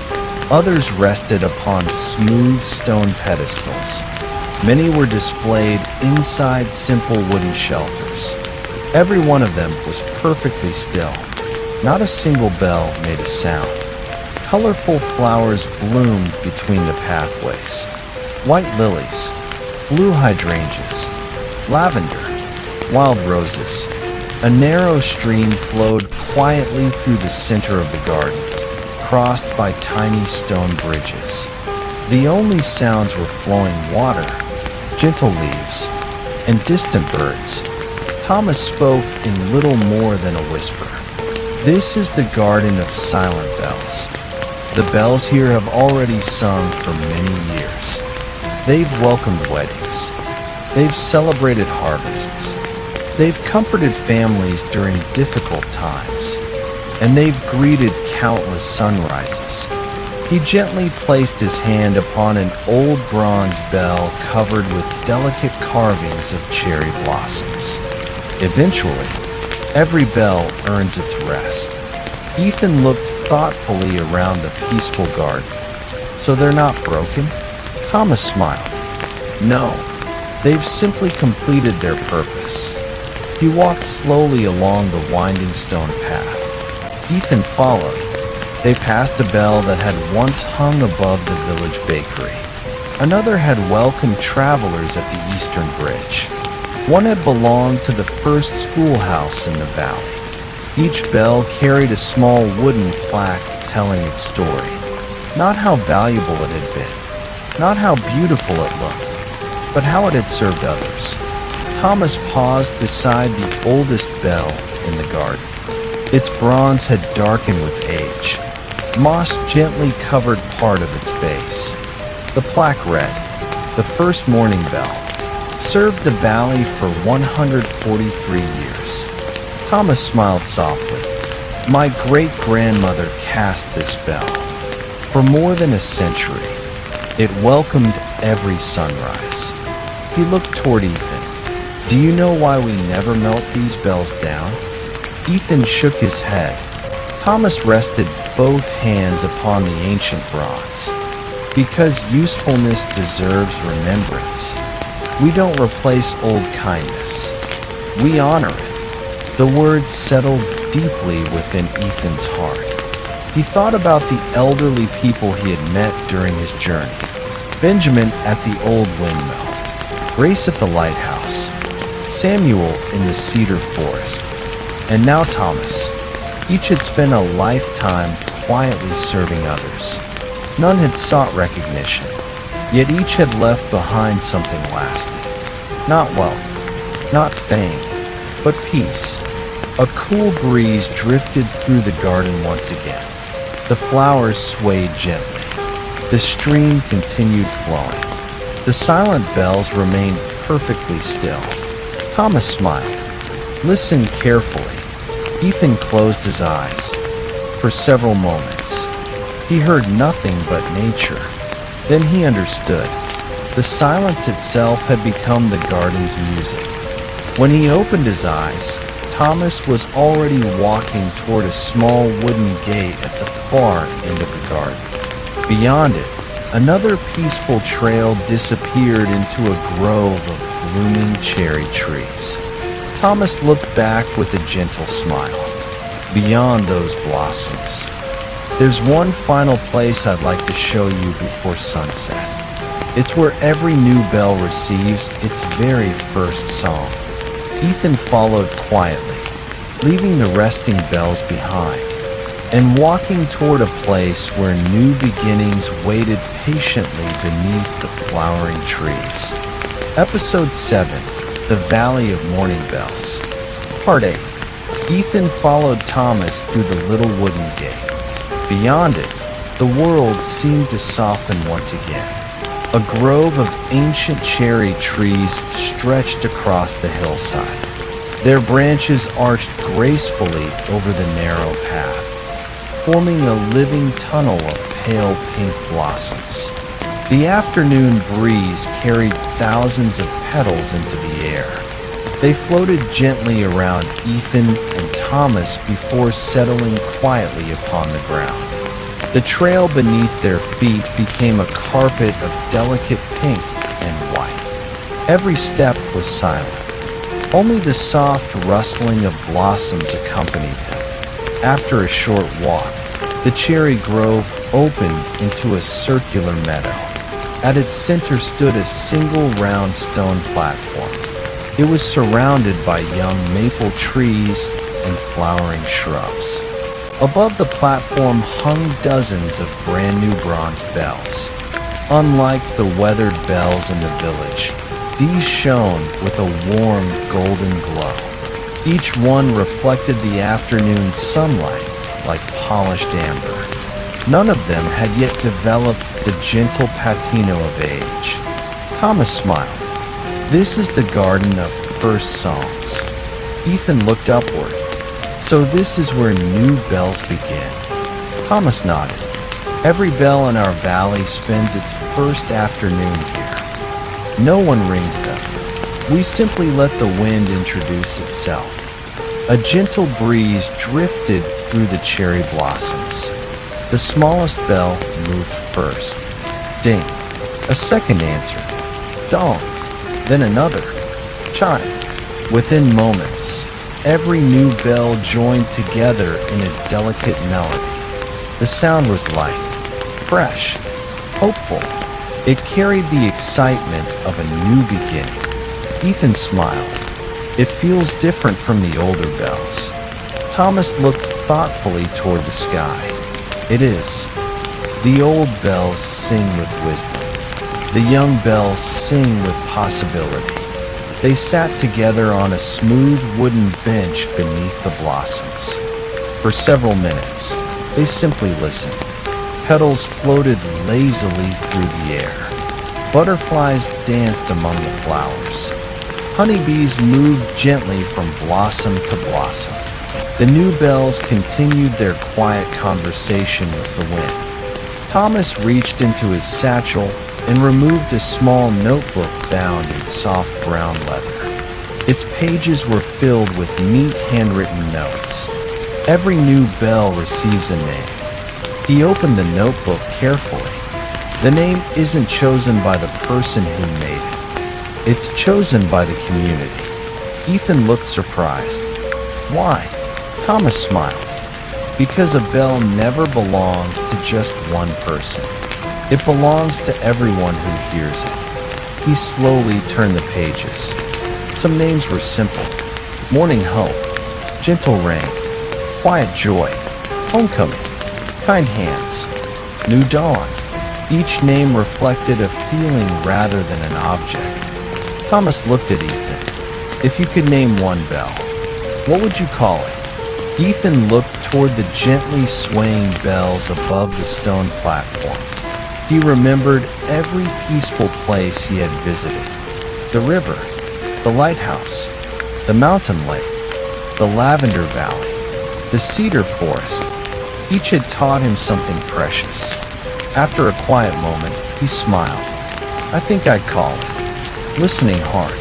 Others rested upon smooth stone pedestals. Many were displayed inside simple wooden shelters. Every one of them was perfectly still. Not a single bell made a sound. Colorful flowers bloomed between the pathways. White lilies, blue hydrangeas, lavender, wild roses. A narrow stream flowed quietly through the center of the garden, crossed by tiny stone bridges. The only sounds were flowing water, gentle leaves, and distant birds. Thomas spoke in little more than a whisper. This is the Garden of Silent Bells. The bells here have already sung for many years. They've welcomed weddings. They've celebrated harvests. They've comforted families during difficult times. And they've greeted countless sunrises. He gently placed his hand upon an old bronze bell covered with delicate carvings of cherry blossoms. Eventually, every bell earns its rest. Ethan looked thoughtfully around the peaceful garden. So they're not broken? Thomas smiled. No, they've simply completed their purpose. He walked slowly along the winding stone path. Ethan followed. They passed a bell that had once hung above the village bakery. Another had welcomed travelers at the eastern bridge. One had belonged to the first schoolhouse in the valley. Each bell carried a small wooden plaque telling its story. Not how valuable it had been, not how beautiful it looked, but how it had served others. Thomas paused beside the oldest bell in the garden. Its bronze had darkened with age. Moss gently covered part of its base. The plaque read, "The first morning bell. Served the valley for 143 years." Thomas smiled softly. "My great-grandmother cast this bell. For more than a century, it welcomed every sunrise." He looked toward Ethan. "Do you know why we never melt these bells down?" Ethan shook his head. Thomas rested both hands upon the ancient bronze. "Because usefulness deserves remembrance. We don't replace old kindness. We honor it." The words settled deeply within Ethan's heart. He thought about the elderly people he had met during his journey. Benjamin at the old windmill, Grace at the lighthouse, Samuel in the cedar forest, and now Thomas. Each had spent a lifetime quietly serving others. None had sought recognition, yet each had left behind something lasting. Not wealth, not fame, but peace. A cool breeze drifted through the garden once again. The flowers swayed gently. The stream continued flowing. The silent bells remained perfectly still. Thomas smiled. Listen carefully. Ethan closed his eyes. For several moments, he heard nothing but nature. Then he understood. The silence itself had become the garden's music. When he opened his eyes, Thomas was already walking toward a small wooden gate at the far end of the garden. Beyond it, another peaceful trail disappeared into a grove of blooming cherry trees. Thomas looked back with a gentle smile. Beyond those blossoms, there's one final place I'd like to show you before sunset. It's where every new bell receives its very first song. Ethan followed quietly, leaving the resting bells behind, and walking toward a place where new beginnings waited patiently beneath the flowering trees. Episode 7, The Valley of Morning Bells. Part 8. Ethan followed Thomas through the little wooden gate. Beyond it, the world seemed to soften once again. A grove of ancient cherry trees stretched across the hillside. Their branches arched gracefully over the narrow path, forming a living tunnel of pale pink blossoms. The afternoon breeze carried thousands of petals into the air. They floated gently around Ethan and Thomas before settling quietly upon the ground. The trail beneath their feet became a carpet of delicate pink and white. Every step was silent. Only the soft rustling of blossoms accompanied them. After a short walk, the cherry grove opened into a circular meadow. At its center stood a single round stone platform. It was surrounded by young maple trees and flowering shrubs. Above the platform hung dozens of brand new bronze bells. Unlike the weathered bells in the village, these shone with a warm golden glow. Each one reflected the afternoon sunlight like polished amber. None of them had yet developed the gentle patina of age. Thomas smiled. This is the garden of first songs. Ethan looked upward. So this is where new bells begin. Thomas nodded. Every bell in our valley spends its first afternoon here. No one rings them. We simply let the wind introduce itself. A gentle breeze drifted through the cherry blossoms. The smallest bell moved first. Ding. A second answered. Dong. Then another. Chime. Within moments, every new bell joined together in a delicate melody. The sound was light, fresh, hopeful. It carried the excitement of a new beginning. Ethan smiled. It feels different from the older bells. Thomas looked thoughtfully toward the sky. It is. The old bells sing with wisdom. The young bells sing with possibility. They sat together on a smooth wooden bench beneath the blossoms. For several minutes, they simply listened. Petals floated lazily through the air. Butterflies danced among the flowers. Honeybees moved gently from blossom to blossom. The new bells continued their quiet conversation with the wind. Thomas reached into his satchel and removed a small notebook bound in soft brown leather. Its pages were filled with neat handwritten notes. Every new bell receives a name. He opened the notebook carefully. The name isn't chosen by the person who made it. It's chosen by the community. Ethan looked surprised. Why? Thomas smiled. Because a bell never belongs to just one person. It belongs to everyone who hears it. He slowly turned the pages. Some names were simple. Morning hope, gentle rain, quiet joy, homecoming, kind hands, new dawn. Each name reflected a feeling rather than an object. Thomas looked at Ethan. If you could name one bell, what would you call it? Ethan looked toward the gently swaying bells above the stone platform. He remembered every peaceful place he had visited. The river, the lighthouse, the mountain lake, the lavender valley, the cedar forest. Each had taught him something precious. After a quiet moment, he smiled. I think I'd call it Listening Heart.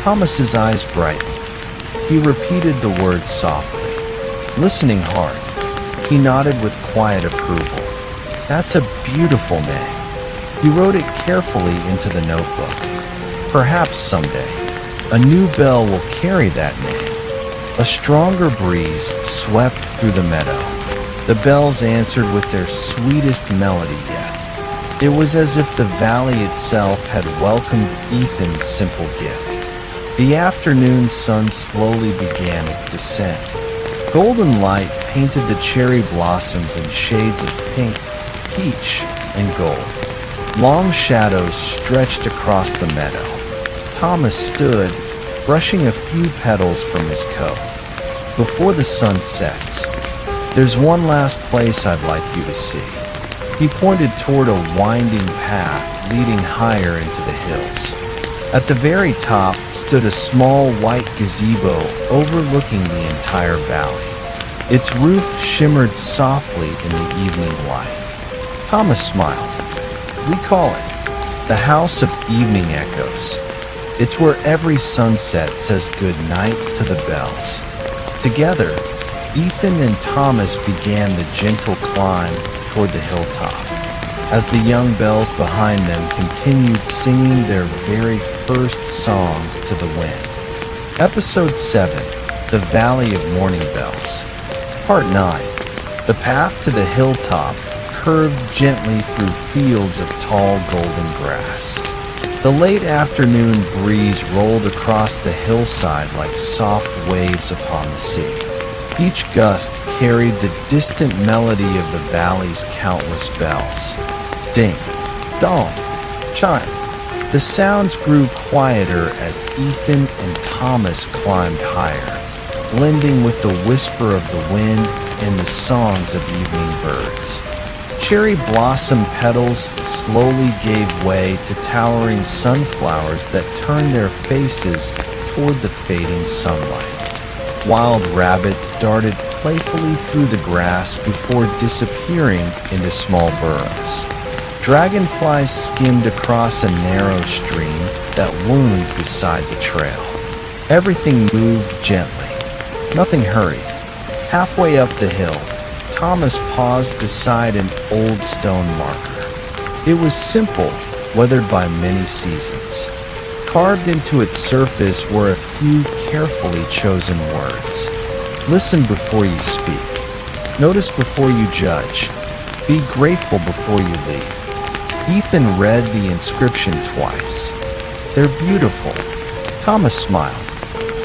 Thomas's eyes brightened. He repeated the words softly. Listening Heart. He nodded with quiet approval. That's a beautiful name. He wrote it carefully into the notebook. Perhaps someday, a new bell will carry that name. A stronger breeze swept through the meadow. The bells answered with their sweetest melody yet. It was as if the valley itself had welcomed Ethan's simple gift. The afternoon sun slowly began its descent. Golden light painted the cherry blossoms in shades of pink, peach, and gold. Long shadows stretched across the meadow. Thomas stood, brushing a few petals from his coat. Before the sun sets, there's one last place I'd like you to see. He pointed toward a winding path leading higher into the hills. At the very top stood a small white gazebo overlooking the entire valley. Its roof shimmered softly in the evening light. Thomas smiled. We call it the House of Evening Echoes. It's where every sunset says good night to the bells. Together, Ethan and Thomas began the gentle climb toward the hilltop, as the young bells behind them continued singing their very first songs to the wind. Episode 7, The Valley of Morning Bells. Part 9, The path to the hilltop curved gently through fields of tall golden grass. The late afternoon breeze rolled across the hillside like soft waves upon the sea. Each gust carried the distant melody of the valley's countless bells. Ding, dong, chime. The sounds grew quieter as Ethan and Thomas climbed higher, blending with the whisper of the wind and the songs of evening birds. Cherry blossom petals slowly gave way to towering sunflowers that turned their faces toward the fading sunlight. Wild rabbits darted playfully through the grass before disappearing into small burrows. Dragonflies skimmed across a narrow stream that wound beside the trail. Everything moved gently. Nothing hurried. Halfway up the hill, Thomas paused beside an old stone marker. It was simple, weathered by many seasons. Carved into its surface were a few carefully chosen words. Listen before you speak. Notice before you judge. Be grateful before you leave. Ethan read the inscription twice. They're beautiful. Thomas smiled.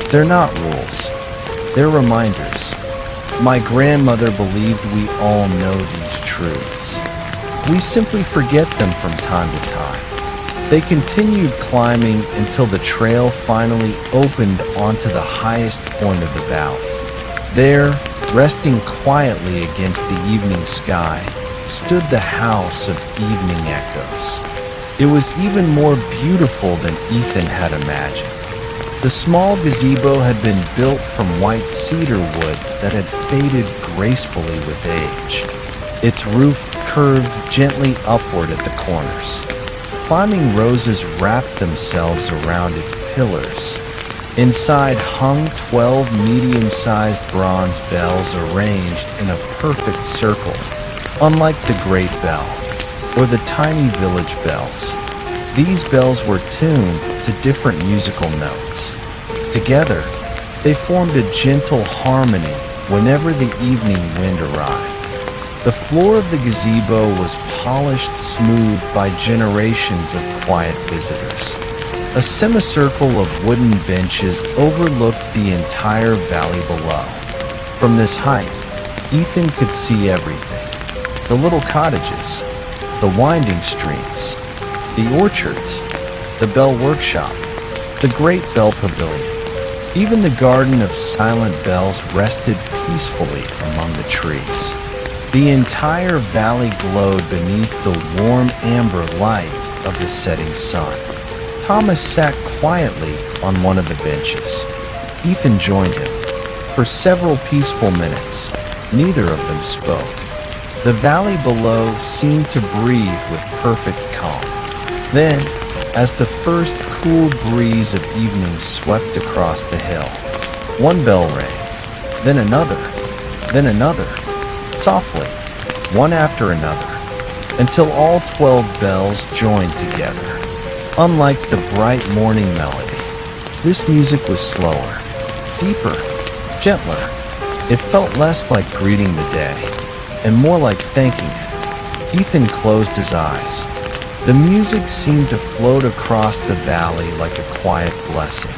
They're not rules. They're reminders. My grandmother believed we all know these truths. We simply forget them from time to time. They continued climbing until the trail finally opened onto the highest point of the valley. There, resting quietly against the evening sky, stood the house of evening echoes. It was even more beautiful than Ethan had imagined. The small gazebo had been built from white cedar wood that had faded gracefully with age. Its roof curved gently upward at the corners. Climbing roses wrapped themselves around its pillars. Inside hung 12 medium-sized bronze bells arranged in a perfect circle, unlike the great bell or the tiny village bells. These bells were tuned to different musical notes. Together, they formed a gentle harmony whenever the evening wind arrived. The floor of the gazebo was polished smooth by generations of quiet visitors. A semicircle of wooden benches overlooked the entire valley below. From this height, Ethan could see everything. The little cottages, the winding streams, the orchards, the bell workshop, the great bell pavilion. Even the garden of silent bells rested peacefully among the trees. The entire valley glowed beneath the warm amber light of the setting sun. Thomas sat quietly on one of the benches. Ethan joined him. For several peaceful minutes, neither of them spoke. The valley below seemed to breathe with perfect calm. Then, as the first cool breeze of evening swept across the hill, one bell rang, then another, softly, one after another, until all 12 bells joined together. Unlike the bright morning melody, this music was slower, deeper, gentler. It felt less like greeting the day, and more like thanking it. Ethan closed his eyes. The music seemed to float across the valley like a quiet blessing.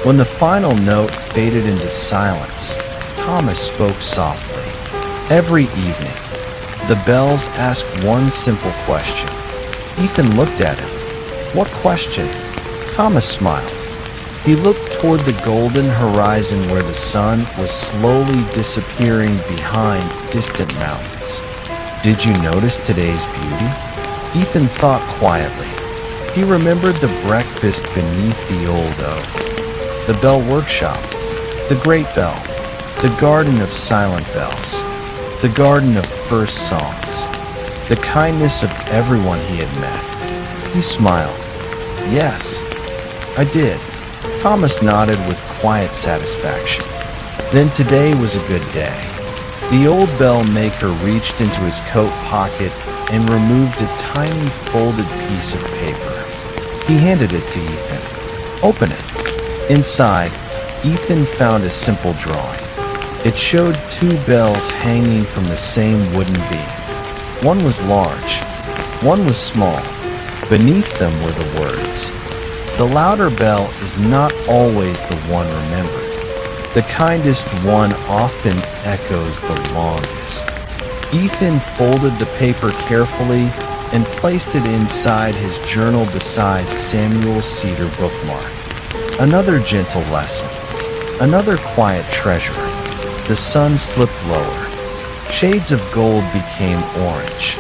When the final note faded into silence, Thomas spoke softly. Every evening, the bells asked one simple question. Ethan looked at him. What question? Thomas smiled. He looked toward the golden horizon where the sun was slowly disappearing behind distant mountains. Did you notice today's beauty? Ethan thought quietly. He remembered the breakfast beneath the old oak, the bell workshop, the great bell, the garden of silent bells, the garden of first songs, the kindness of everyone he had met. He smiled. Yes, I did. Thomas nodded with quiet satisfaction. Then today was a good day. The old bell maker reached into his coat pocket and removed a tiny folded piece of paper. He handed it to Ethan. Open it. Inside, Ethan found a simple drawing. It showed two bells hanging from the same wooden beam. One was large, one was small. Beneath them were the words, "The louder bell is not always the one remembered. The kindest one often echoes the longest." Ethan folded the paper carefully and placed it inside his journal beside Samuel's cedar bookmark. Another gentle lesson, another quiet treasure. The sun slipped lower. Shades of gold became orange.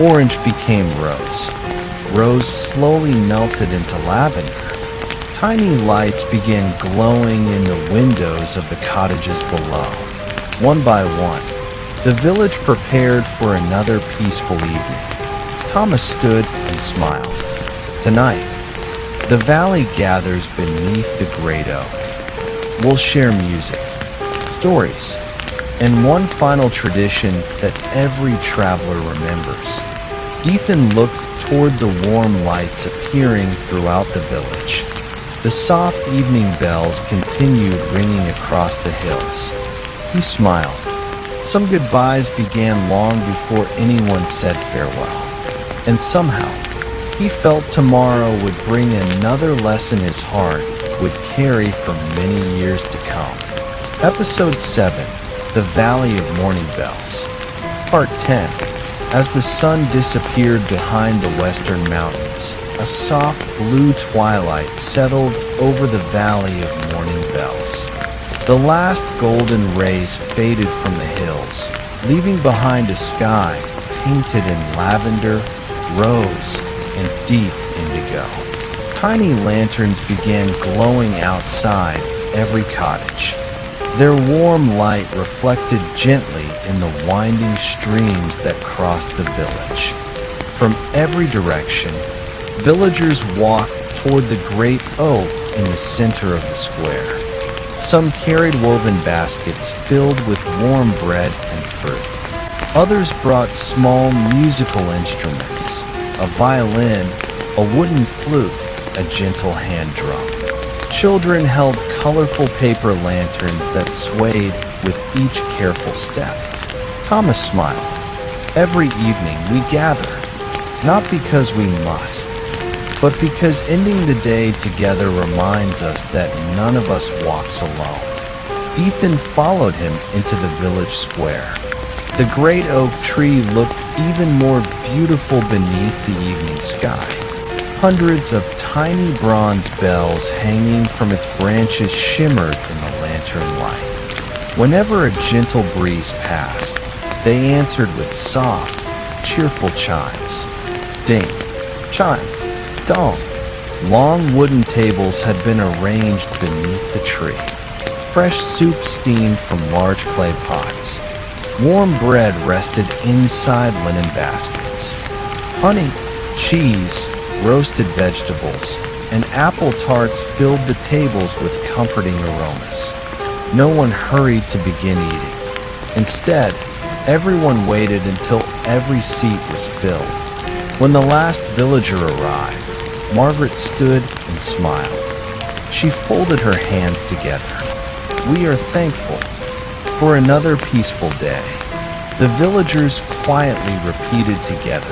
Orange became rose. Rose slowly melted into lavender. Tiny lights began glowing in the windows of the cottages below. One by one, the village prepared for another peaceful evening. Thomas stood and smiled. Tonight, the valley gathers beneath the great oak. We'll share music, stories, and one final tradition that every traveler remembers. Ethan looked toward the warm lights appearing throughout the village. The soft evening bells continued ringing across the hills. He smiled. Some goodbyes began long before anyone said farewell. And somehow, he felt tomorrow would bring another lesson his heart would carry for many years to come. Episode 7, The Valley of Morning Bells. Part 10. As the sun disappeared behind the western mountains, a soft blue twilight settled over the Valley of Morning Bells. The last golden rays faded from the hills, leaving behind a sky painted in lavender, rose, and deep indigo. Tiny lanterns began glowing outside every cottage. Their warm light reflected gently in the winding streams that crossed the village. From every direction, villagers walked toward the great oak in the center of the square. Some carried woven baskets filled with warm bread and fruit. Others brought small musical instruments, a violin, a wooden flute, a gentle hand drum. Children held colorful paper lanterns that swayed with each careful step. Thomas smiled. Every evening we gather, not because we must, but because ending the day together reminds us that none of us walks alone. Ethan followed him into the village square. The great oak tree looked even more beautiful beneath the evening sky. Hundreds of tiny bronze bells hanging from its branches shimmered in the lantern light. Whenever a gentle breeze passed, they answered with soft, cheerful chimes. Ding, chime, dong. Long wooden tables had been arranged beneath the tree. Fresh soup steamed from large clay pots. Warm bread rested inside linen baskets. Honey, cheese, roasted vegetables, and apple tarts filled the tables with comforting aromas. No one hurried to begin eating. Instead, everyone waited until every seat was filled. When the last villager arrived, Margaret stood and smiled. She folded her hands together. We are thankful for another peaceful day. The villagers quietly repeated together.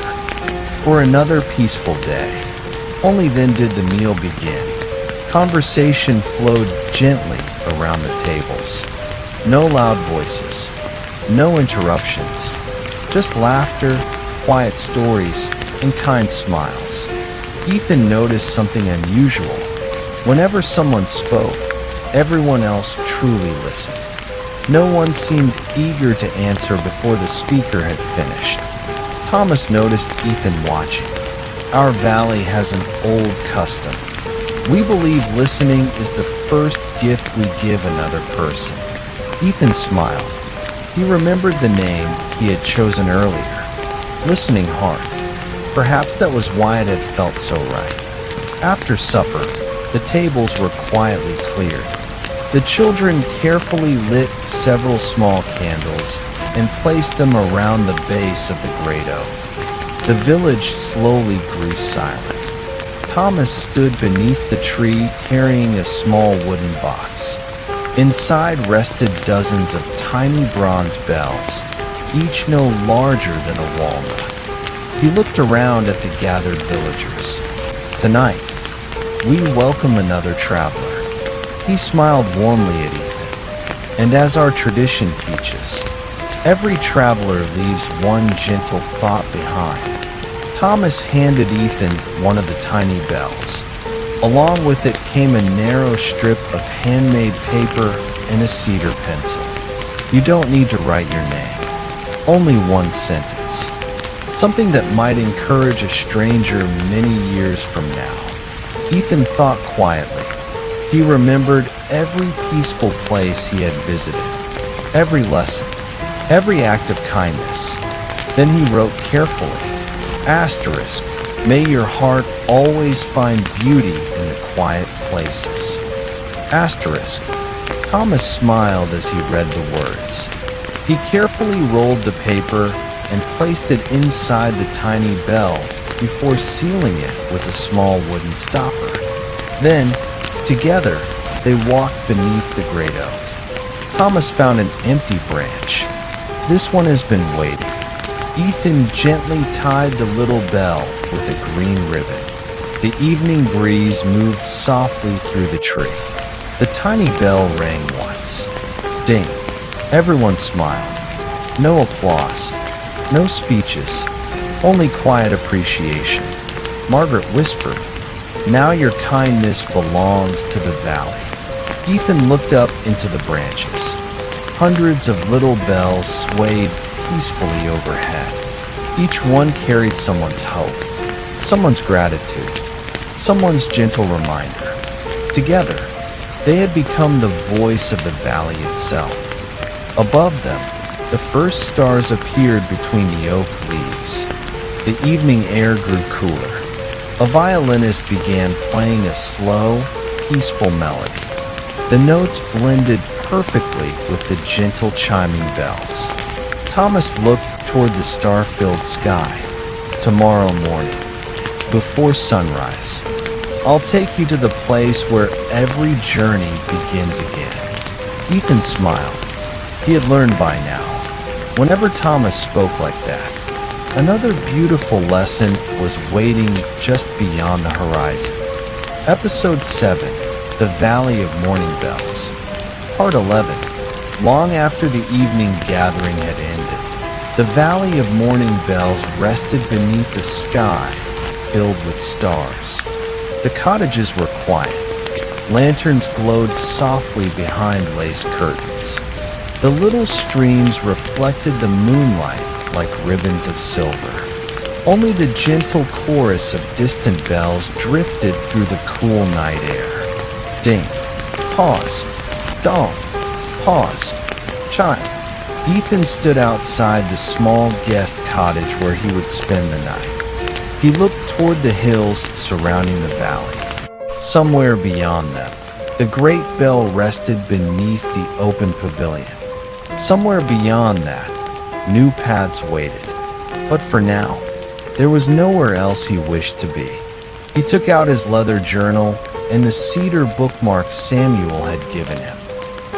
For another peaceful day. Only then did the meal begin. Conversation flowed gently around the tables. No loud voices. No interruptions. Just laughter, quiet stories, and kind smiles. Ethan noticed something unusual. Whenever someone spoke, everyone else truly listened. No one seemed eager to answer before the speaker had finished. Thomas noticed Ethan watching. Our valley has an old custom. We believe listening is the first gift we give another person. Ethan smiled. He remembered the name he had chosen earlier, Listening Heart. Perhaps that was why it had felt so right. After supper, the tables were quietly cleared. The children carefully lit several small candles and placed them around the base of the great oak. The village slowly grew silent. Thomas stood beneath the tree carrying a small wooden box. Inside rested dozens of tiny bronze bells, each no larger than a walnut. He looked around at the gathered villagers. Tonight, we welcome another traveler. He smiled warmly at Ethan. And as our tradition teaches, every traveler leaves one gentle thought behind. Thomas handed Ethan one of the tiny bells. Along with it came a narrow strip of handmade paper and a cedar pencil. You don't need to write your name. Only one sentence. Something that might encourage a stranger many years from now. Ethan thought quietly. He remembered every peaceful place he had visited, every lesson, every act of kindness. Then he wrote carefully, Asterisk, may your heart always find beauty in the quiet places. Asterisk. Thomas smiled as he read the words. He carefully rolled the paper and placed it inside the tiny bell before sealing it with a small wooden stopper. Then, Together, they walked beneath the great oak. Thomas found an empty branch. This one has been waiting. Ethan gently tied the little bell with a green ribbon. The evening breeze moved softly through the tree. The tiny bell rang once. Ding. Everyone smiled. No applause. No speeches. Only quiet appreciation. Margaret whispered, "Now your kindness belongs to the valley." Ethan looked up into the branches. Hundreds of little bells swayed peacefully overhead. Each one carried someone's hope, someone's gratitude, someone's gentle reminder. Together, they had become the voice of the valley itself. Above them, the first stars appeared between the oak leaves. The evening air grew cooler. A violinist began playing a slow, peaceful melody. The notes blended perfectly with the gentle chiming bells. Thomas looked toward the star-filled sky. Tomorrow morning, before sunrise, I'll take you to the place where every journey begins again. Ethan smiled. He had learned by now. Whenever Thomas spoke like that, another beautiful lesson was waiting just beyond the horizon. Episode 7, The Valley of Morning Bells. Part 11. Long after the evening gathering had ended, the Valley of Morning Bells rested beneath the sky filled with stars. The cottages were quiet. Lanterns glowed softly behind lace curtains. The little streams reflected the moonlight like ribbons of silver. Only the gentle chorus of distant bells drifted through the cool night air. Ding. Pause. Dong. Pause. Chime. Ethan stood outside the small guest cottage where he would spend the night. He looked toward the hills surrounding the valley. Somewhere beyond them, the great bell rested beneath the open pavilion. Somewhere beyond that, new paths waited. But for now, there was nowhere else he wished to be. He took out his leather journal and the cedar bookmark Samuel had given him.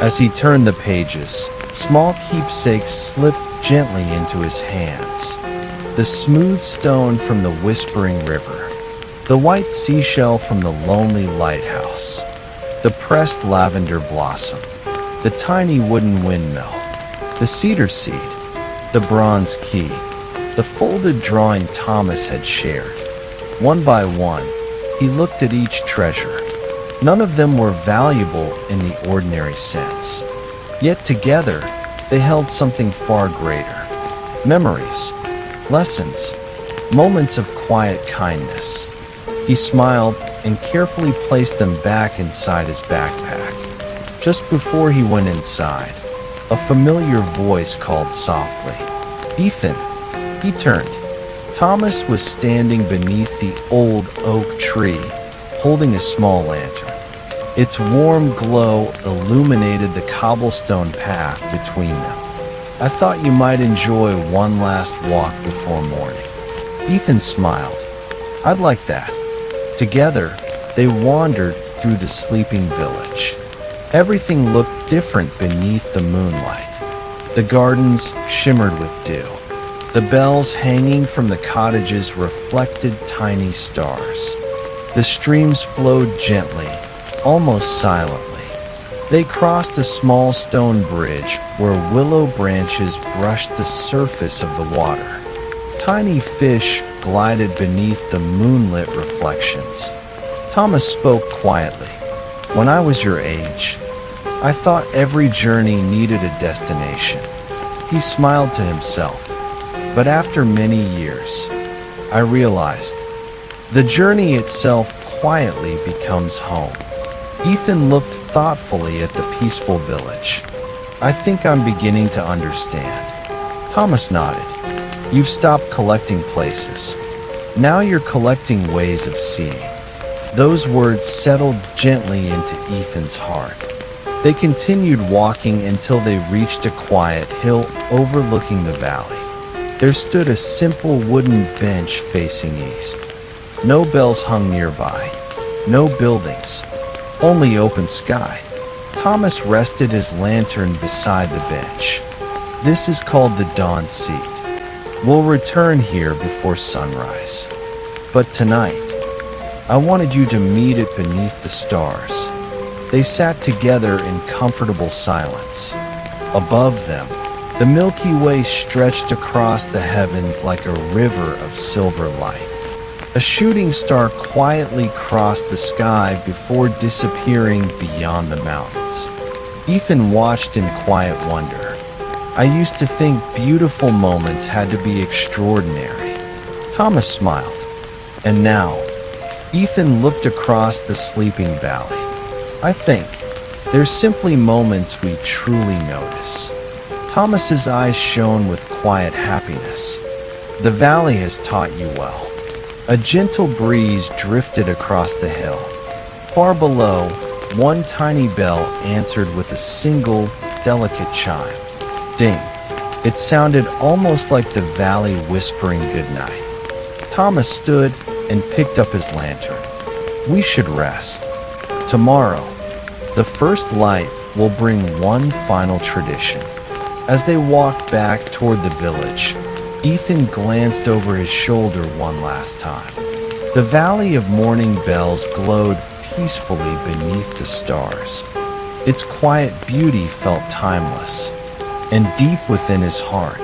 As he turned the pages, small keepsakes slipped gently into his hands. The smooth stone from the whispering river, the white seashell from the lonely lighthouse, the pressed lavender blossom, the tiny wooden windmill, the cedar seed, the bronze key, the folded drawing Thomas had shared. One by one, he looked at each treasure. None of them were valuable in the ordinary sense. Yet together, they held something far greater. Memories, lessons, moments of quiet kindness. He smiled and carefully placed them back inside his backpack. Just before he went inside, a familiar voice called softly, "Ethan." He turned. Thomas was standing beneath the old oak tree, holding a small lantern. Its warm glow illuminated the cobblestone path between them. "I thought you might enjoy one last walk before morning." Ethan smiled. "I'd like that." Together, they wandered through the sleeping village. Everything looked different beneath the moonlight. The gardens shimmered with dew. The bells hanging from the cottages reflected tiny stars. The streams flowed gently, almost silently. They crossed a small stone bridge where willow branches brushed the surface of the water. Tiny fish glided beneath the moonlit reflections. Thomas spoke quietly. "When I was your age, I thought every journey needed a destination." He smiled to himself. "But after many years, I realized the journey itself quietly becomes home." Ethan looked thoughtfully at the peaceful village. "I think I'm beginning to understand." Thomas nodded. "You've stopped collecting places. Now you're collecting ways of seeing." Those words settled gently into Ethan's heart. They continued walking until they reached a quiet hill overlooking the valley. There stood a simple wooden bench facing east. No bells hung nearby. No buildings. only open sky. Thomas rested his lantern beside the bench. This is called the dawn seat. We'll return here before sunrise. But tonight, I wanted you to meet it beneath the stars. They sat together in comfortable silence. Above them, the Milky Way stretched across the heavens like a river of silver light. A shooting star quietly crossed the sky before disappearing beyond the mountains. Ethan watched in quiet wonder. I used to think beautiful moments had to be extraordinary. Thomas smiled. And now, Ethan looked across the sleeping valley. I think there's simply moments we truly notice. Thomas's eyes shone with quiet happiness. The valley has taught you well. A gentle breeze drifted across the hill. Far below, one tiny bell answered with a single, delicate chime. Ding. It sounded almost like the valley whispering goodnight. Thomas stood and picked up his lantern. We should rest. Tomorrow, the first light will bring one final tradition. As they walked back toward the village, Ethan glanced over his shoulder one last time. The valley of morning bells glowed peacefully beneath the stars. Its quiet beauty felt timeless, and deep within his heart,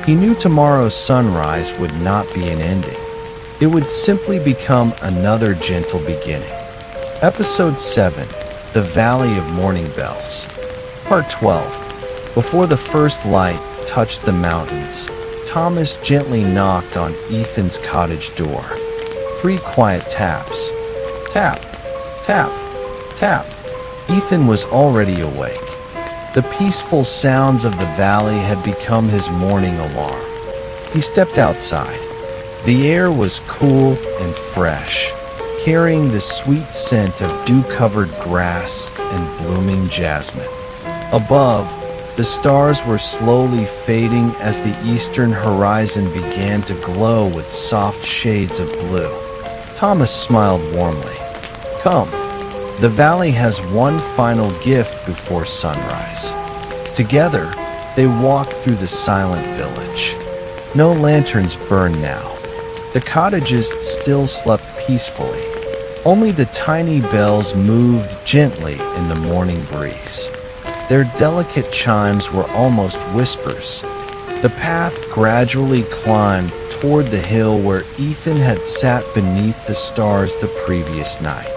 he knew tomorrow's sunrise would not be an ending. It would simply become another gentle beginning. Episode 7, The Valley of Morning Bells. Part 12. Before the first light touched the mountains, Thomas gently knocked on Ethan's cottage door. 3 quiet taps. Tap, tap, tap. Ethan was already awake. The peaceful sounds of the valley had become his morning alarm. He stepped outside. The air was cool and fresh, carrying the sweet scent of dew-covered grass and blooming jasmine. Above, the stars were slowly fading as the eastern horizon began to glow with soft shades of blue. Thomas smiled warmly. Come, the valley has one final gift before sunrise. Together, they walked through the silent village. No lanterns burned now. The cottages still slept peacefully. Only the tiny bells moved gently in the morning breeze. Their delicate chimes were almost whispers. The path gradually climbed toward the hill where Ethan had sat beneath the stars the previous night.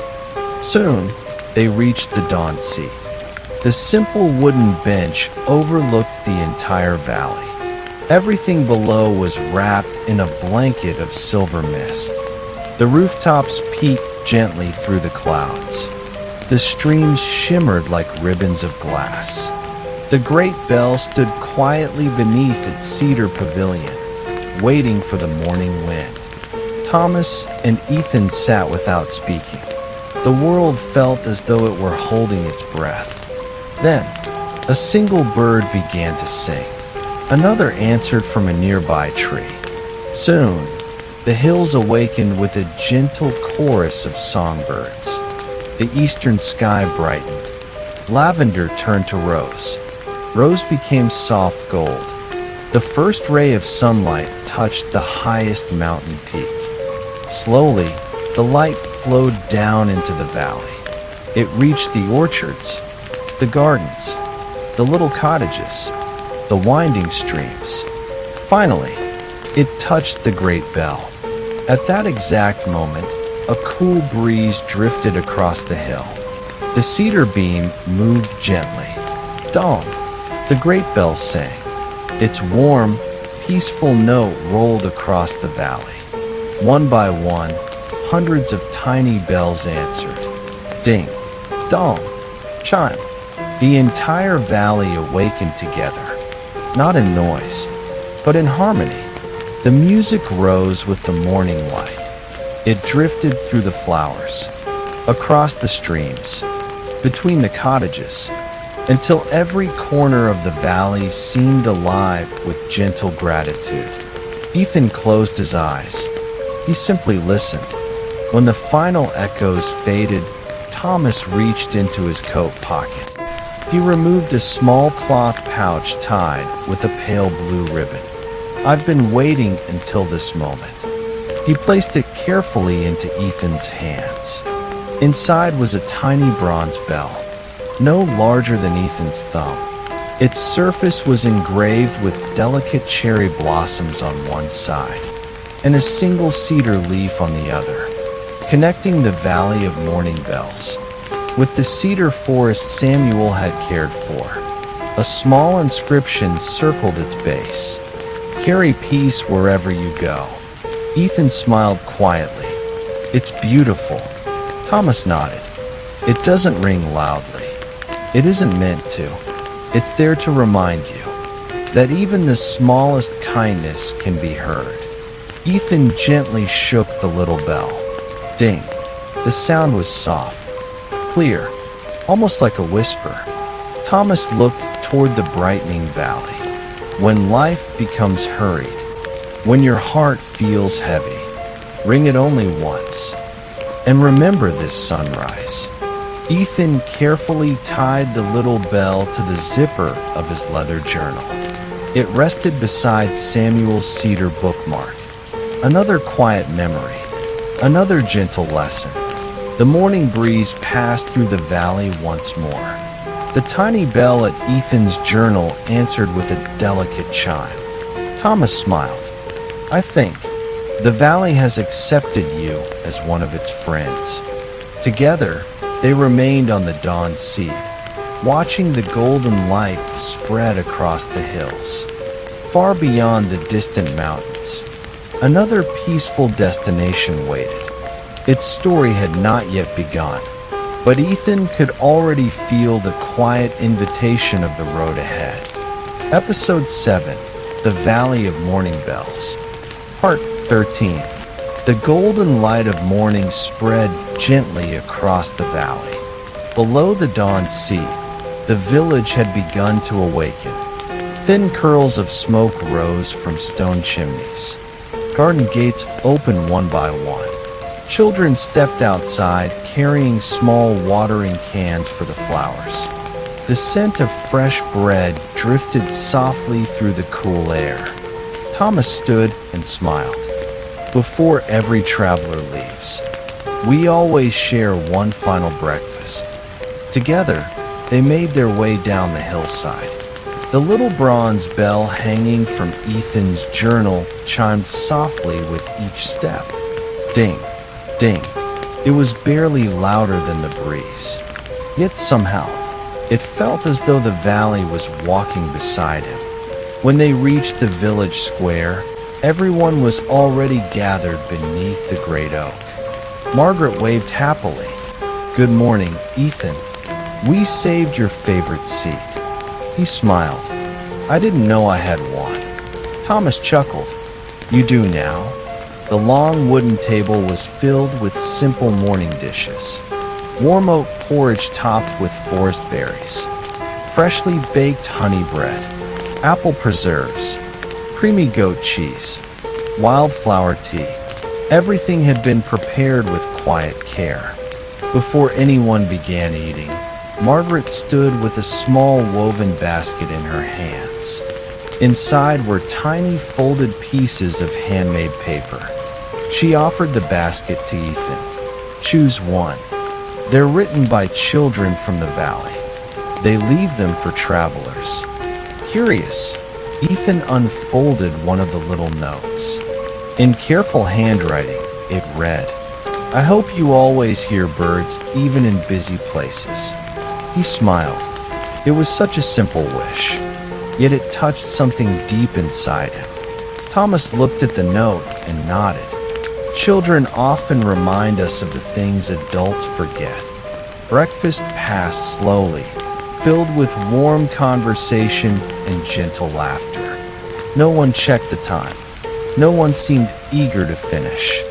Soon, they reached the dawn seat. The simple wooden bench overlooked the entire valley. Everything below was wrapped in a blanket of silver mist. The rooftops peeked gently through the clouds. The streams shimmered like ribbons of glass. The great bell stood quietly beneath its cedar pavilion, waiting for the morning wind. Thomas and Ethan sat without speaking. The world felt as though it were holding its breath. Then, a single bird began to sing. Another answered from a nearby tree. Soon, the hills awakened with a gentle chorus of songbirds. The eastern sky brightened. Lavender turned to rose. Rose became soft gold. The first ray of sunlight touched the highest mountain peak. Slowly, the light flowed down into the valley. It reached the orchards, the gardens, the little cottages, the winding streams. Finally, it touched the great bell. At that exact moment, a cool breeze drifted across the hill. The cedar beam moved gently. Dawn, the great bell sang. Its warm, peaceful note rolled across the valley. One by one, hundreds of tiny bells answered. Ding, dong, chime. The entire valley awakened together, not in noise, but in harmony. The music rose with the morning light. It drifted through the flowers, across the streams, between the cottages, until every corner of the valley seemed alive with gentle gratitude. Ethan closed his eyes. He simply listened. When the final echoes faded, Thomas reached into his coat pocket. He removed a small cloth pouch tied with a pale blue ribbon. "I've been waiting until this moment." He placed it carefully into Ethan's hands. Inside was a tiny bronze bell, no larger than Ethan's thumb. Its surface was engraved with delicate cherry blossoms on one side and a single cedar leaf on the other, connecting the Valley of Mourning Bells with the cedar forest Samuel had cared for. A small inscription circled its base. "Carry peace wherever you go." Ethan smiled quietly. "It's beautiful." Thomas nodded. "It doesn't ring loudly. It isn't meant to. It's there to remind you that even the smallest kindness can be heard." Ethan gently shook the little bell. Ding. The sound was soft, clear, almost like a whisper. Thomas looked toward the brightening valley. When life becomes hurried, when your heart feels heavy, ring it only once. And remember this sunrise. Ethan carefully tied the little bell to the zipper of his leather journal. It rested beside Samuel's cedar bookmark. Another quiet memory, another gentle lesson. The morning breeze passed through the valley once more. The tiny bell at Ethan's journal answered with a delicate chime. Thomas smiled. "I think the valley has accepted you as one of its friends." Together, they remained on the dawn seat, watching the golden light spread across the hills. Far beyond the distant mountains, another peaceful destination waited. Its story had not yet begun, but Ethan could already feel the quiet invitation of the road ahead. Episode 7, The Valley of Mourning Bells. Part 13. The golden light of morning spread gently across the valley. Below the dawn sea, the village had begun to awaken. Thin curls of smoke rose from stone chimneys. Garden gates opened one by one. Children stepped outside, carrying small watering cans for the flowers. The scent of fresh bread drifted softly through the cool air. Thomas stood and smiled. "Before every traveler leaves, we always share one final breakfast." Together, they made their way down the hillside. The little bronze bell hanging from Ethan's journal chimed softly with each step. Ding, ding. It was barely louder than the breeze. Yet somehow, it felt as though the valley was walking beside him. When they reached the village square, everyone was already gathered beneath the great oak. Margaret waved happily. "Good morning, Ethan. We saved your favorite seat." He smiled. "I didn't know I had one." Thomas chuckled. "You do now." The long wooden table was filled with simple morning dishes. Warm oat porridge topped with forest berries, freshly baked honey bread, apple preserves, creamy goat cheese, wildflower tea. Everything had been prepared with quiet care. Before anyone began eating, Margaret stood with a small woven basket in her hands. Inside were tiny folded pieces of handmade paper. She offered the basket to Ethan. "Choose one. They're written by children from the valley. They leave them for travelers." Curious, Ethan unfolded one of the little notes. In careful handwriting, it read, "I hope you always hear birds even in busy places." He smiled. It was such a simple wish, yet it touched something deep inside him. Thomas looked at the note and nodded. Children often remind us of the things adults forget. Breakfast passed slowly, filled with warm conversation and gentle laughter. No one checked the time. No one seemed eager to finish.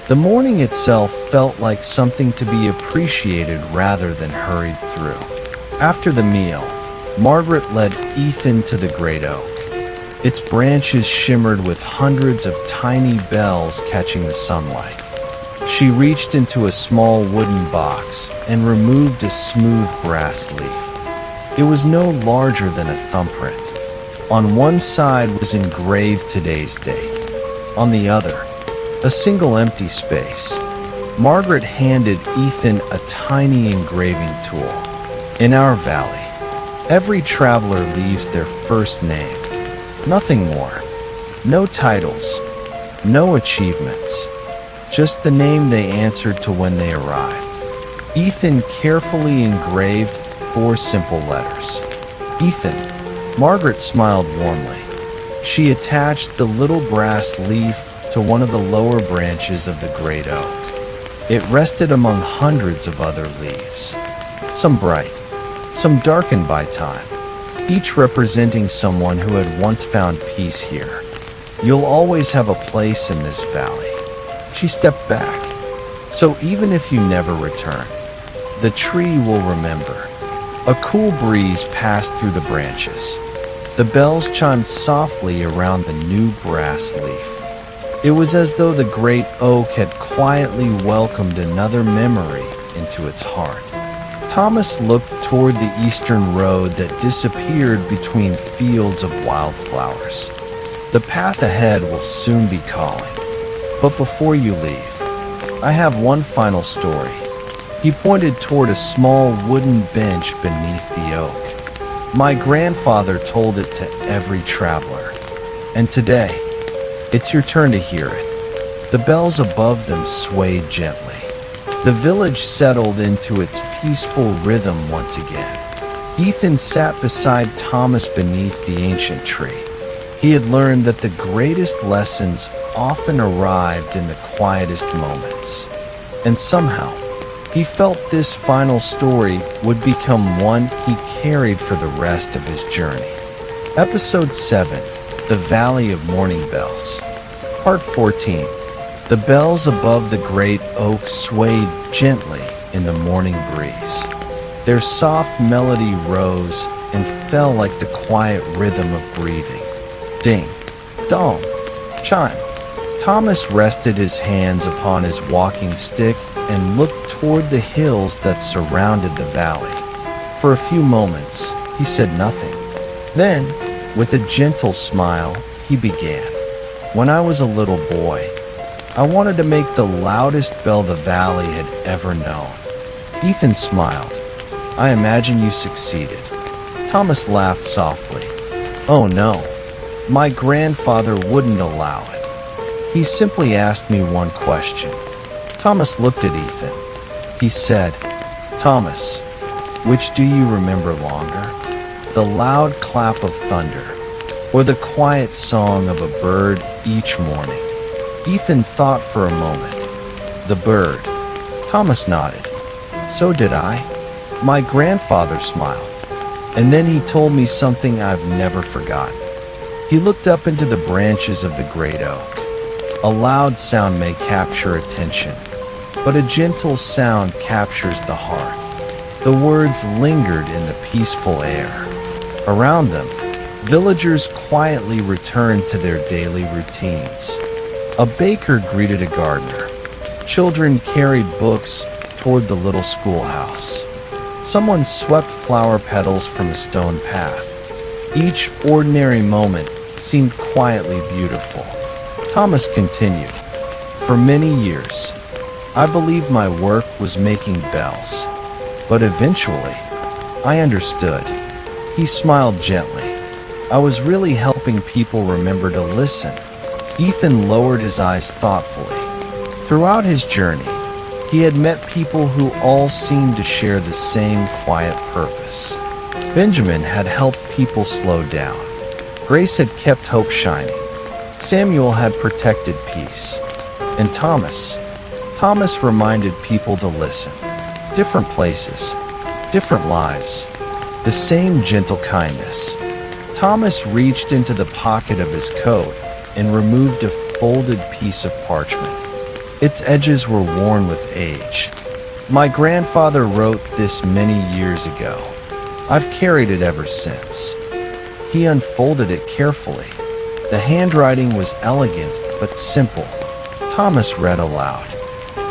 The morning itself felt like something to be appreciated rather than hurried through. After the meal, Margaret led Ethan to the great oak. Its branches shimmered with hundreds of tiny bells catching the sunlight. She reached into a small wooden box and removed a smooth brass leaf. It was no larger than a thumbprint. On one side was engraved today's date. On the other, a single empty space. Margaret handed Ethan a tiny engraving tool. In our valley, every traveler leaves their first name. Nothing more. No titles. No achievements. Just the name they answered to when they arrived. Ethan carefully engraved 4 simple letters. Ethan. Margaret smiled warmly. She attached the little brass leaf to one of the lower branches of the great oak. It rested among hundreds of other leaves, some bright, some darkened by time, each representing someone who had once found peace here. You'll always have a place in this valley. She stepped back. So even if you never return, the tree will remember. A cool breeze passed through the branches. The bells chimed softly around the new brass leaf. It was as though the great oak had quietly welcomed another memory into its heart. Thomas looked toward the eastern road that disappeared between fields of wildflowers. The path ahead will soon be calling. But before you leave, I have one final story. He pointed toward a small wooden bench beneath the oak. My grandfather told it to every traveler. And today, it's your turn to hear it. The bells above them swayed gently. The village settled into its peaceful rhythm once again. Ethan sat beside Thomas beneath the ancient tree. He had learned that the greatest lessons often arrived in the quietest moments. And somehow, he felt this final story would become one he carried for the rest of his journey. Episode 7, The Valley of Morning Bells. Part 14. The bells above the great oak swayed gently in the morning breeze. Their soft melody rose and fell like the quiet rhythm of breathing. Ding, dong, chime. Thomas rested his hands upon his walking stick and looked toward the hills that surrounded the valley. For a few moments, he said nothing. Then, with a gentle smile, he began. When I was a little boy, I wanted to make the loudest bell the valley had ever known. Ethan smiled. I imagine you succeeded. Thomas laughed softly. Oh no, my grandfather wouldn't allow it. He simply asked me one question. Thomas looked at Ethan. He said, Thomas, which do you remember longer? The loud clap of thunder, or the quiet song of a bird each morning? Ethan thought for a moment. The bird. Thomas nodded. So did I. My grandfather smiled. And then he told me something I've never forgotten. He looked up into the branches of the great oak. A loud sound may capture attention, but a gentle sound captures the heart. The words lingered in the peaceful air. Around them, villagers quietly returned to their daily routines. A baker greeted a gardener. Children carried books toward the little schoolhouse. Someone swept flower petals from a stone path. Each ordinary moment seemed quietly beautiful. Thomas continued. For many years, I believed my work was making bells. But eventually, I understood. He smiled gently. I was really helping people remember to listen. Ethan lowered his eyes thoughtfully. Throughout his journey, he had met people who all seemed to share the same quiet purpose. Benjamin had helped people slow down. Grace had kept hope shining. Samuel had protected peace. And Thomas reminded people to listen. Different places, different lives, the same gentle kindness. Thomas reached into the pocket of his coat and removed a folded piece of parchment. Its edges were worn with age. My grandfather wrote this many years ago. I've carried it ever since. He unfolded it carefully. The handwriting was elegant but simple. Thomas read aloud.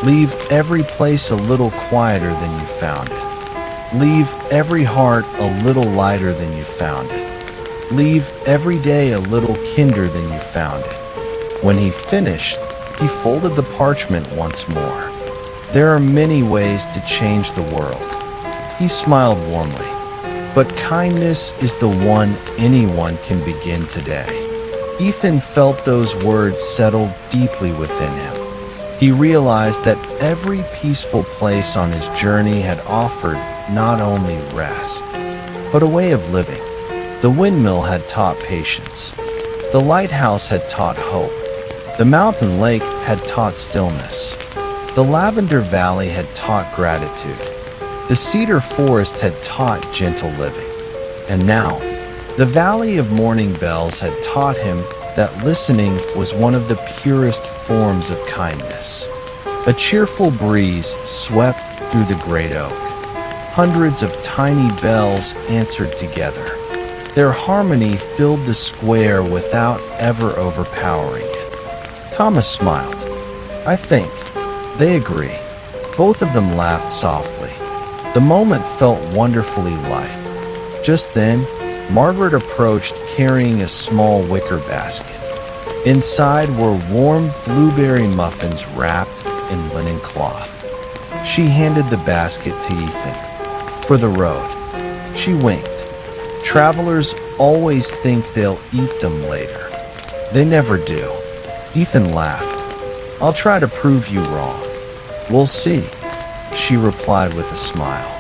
Leave every place a little quieter than you found it. Leave every heart a little lighter than you found it. Leave every day a little kinder than you found it. When he finished, he folded the parchment once more. There are many ways to change the world. He smiled warmly. But kindness is the one anyone can begin today. Ethan felt those words settle deeply within him. He realized that every peaceful place on his journey had offered not only rest, but a way of living. The windmill had taught patience. The lighthouse had taught hope. The mountain lake had taught stillness. The lavender valley had taught gratitude. The cedar forest had taught gentle living. And now, the Valley of Morning Bells had taught him that listening was one of the purest forms of kindness. A cheerful breeze swept through the great oak. Hundreds of tiny bells answered together. Their harmony filled the square without ever overpowering it. Thomas smiled. I think they agree. Both of them laughed softly. The moment felt wonderfully light. Just then, Margaret approached carrying a small wicker basket. Inside were warm blueberry muffins wrapped in linen cloth. She handed the basket to Ethan. For the road. She winked. Travelers always think they'll eat them later. They never do. Ethan laughed. I'll try to prove you wrong. We'll see, she replied with a smile.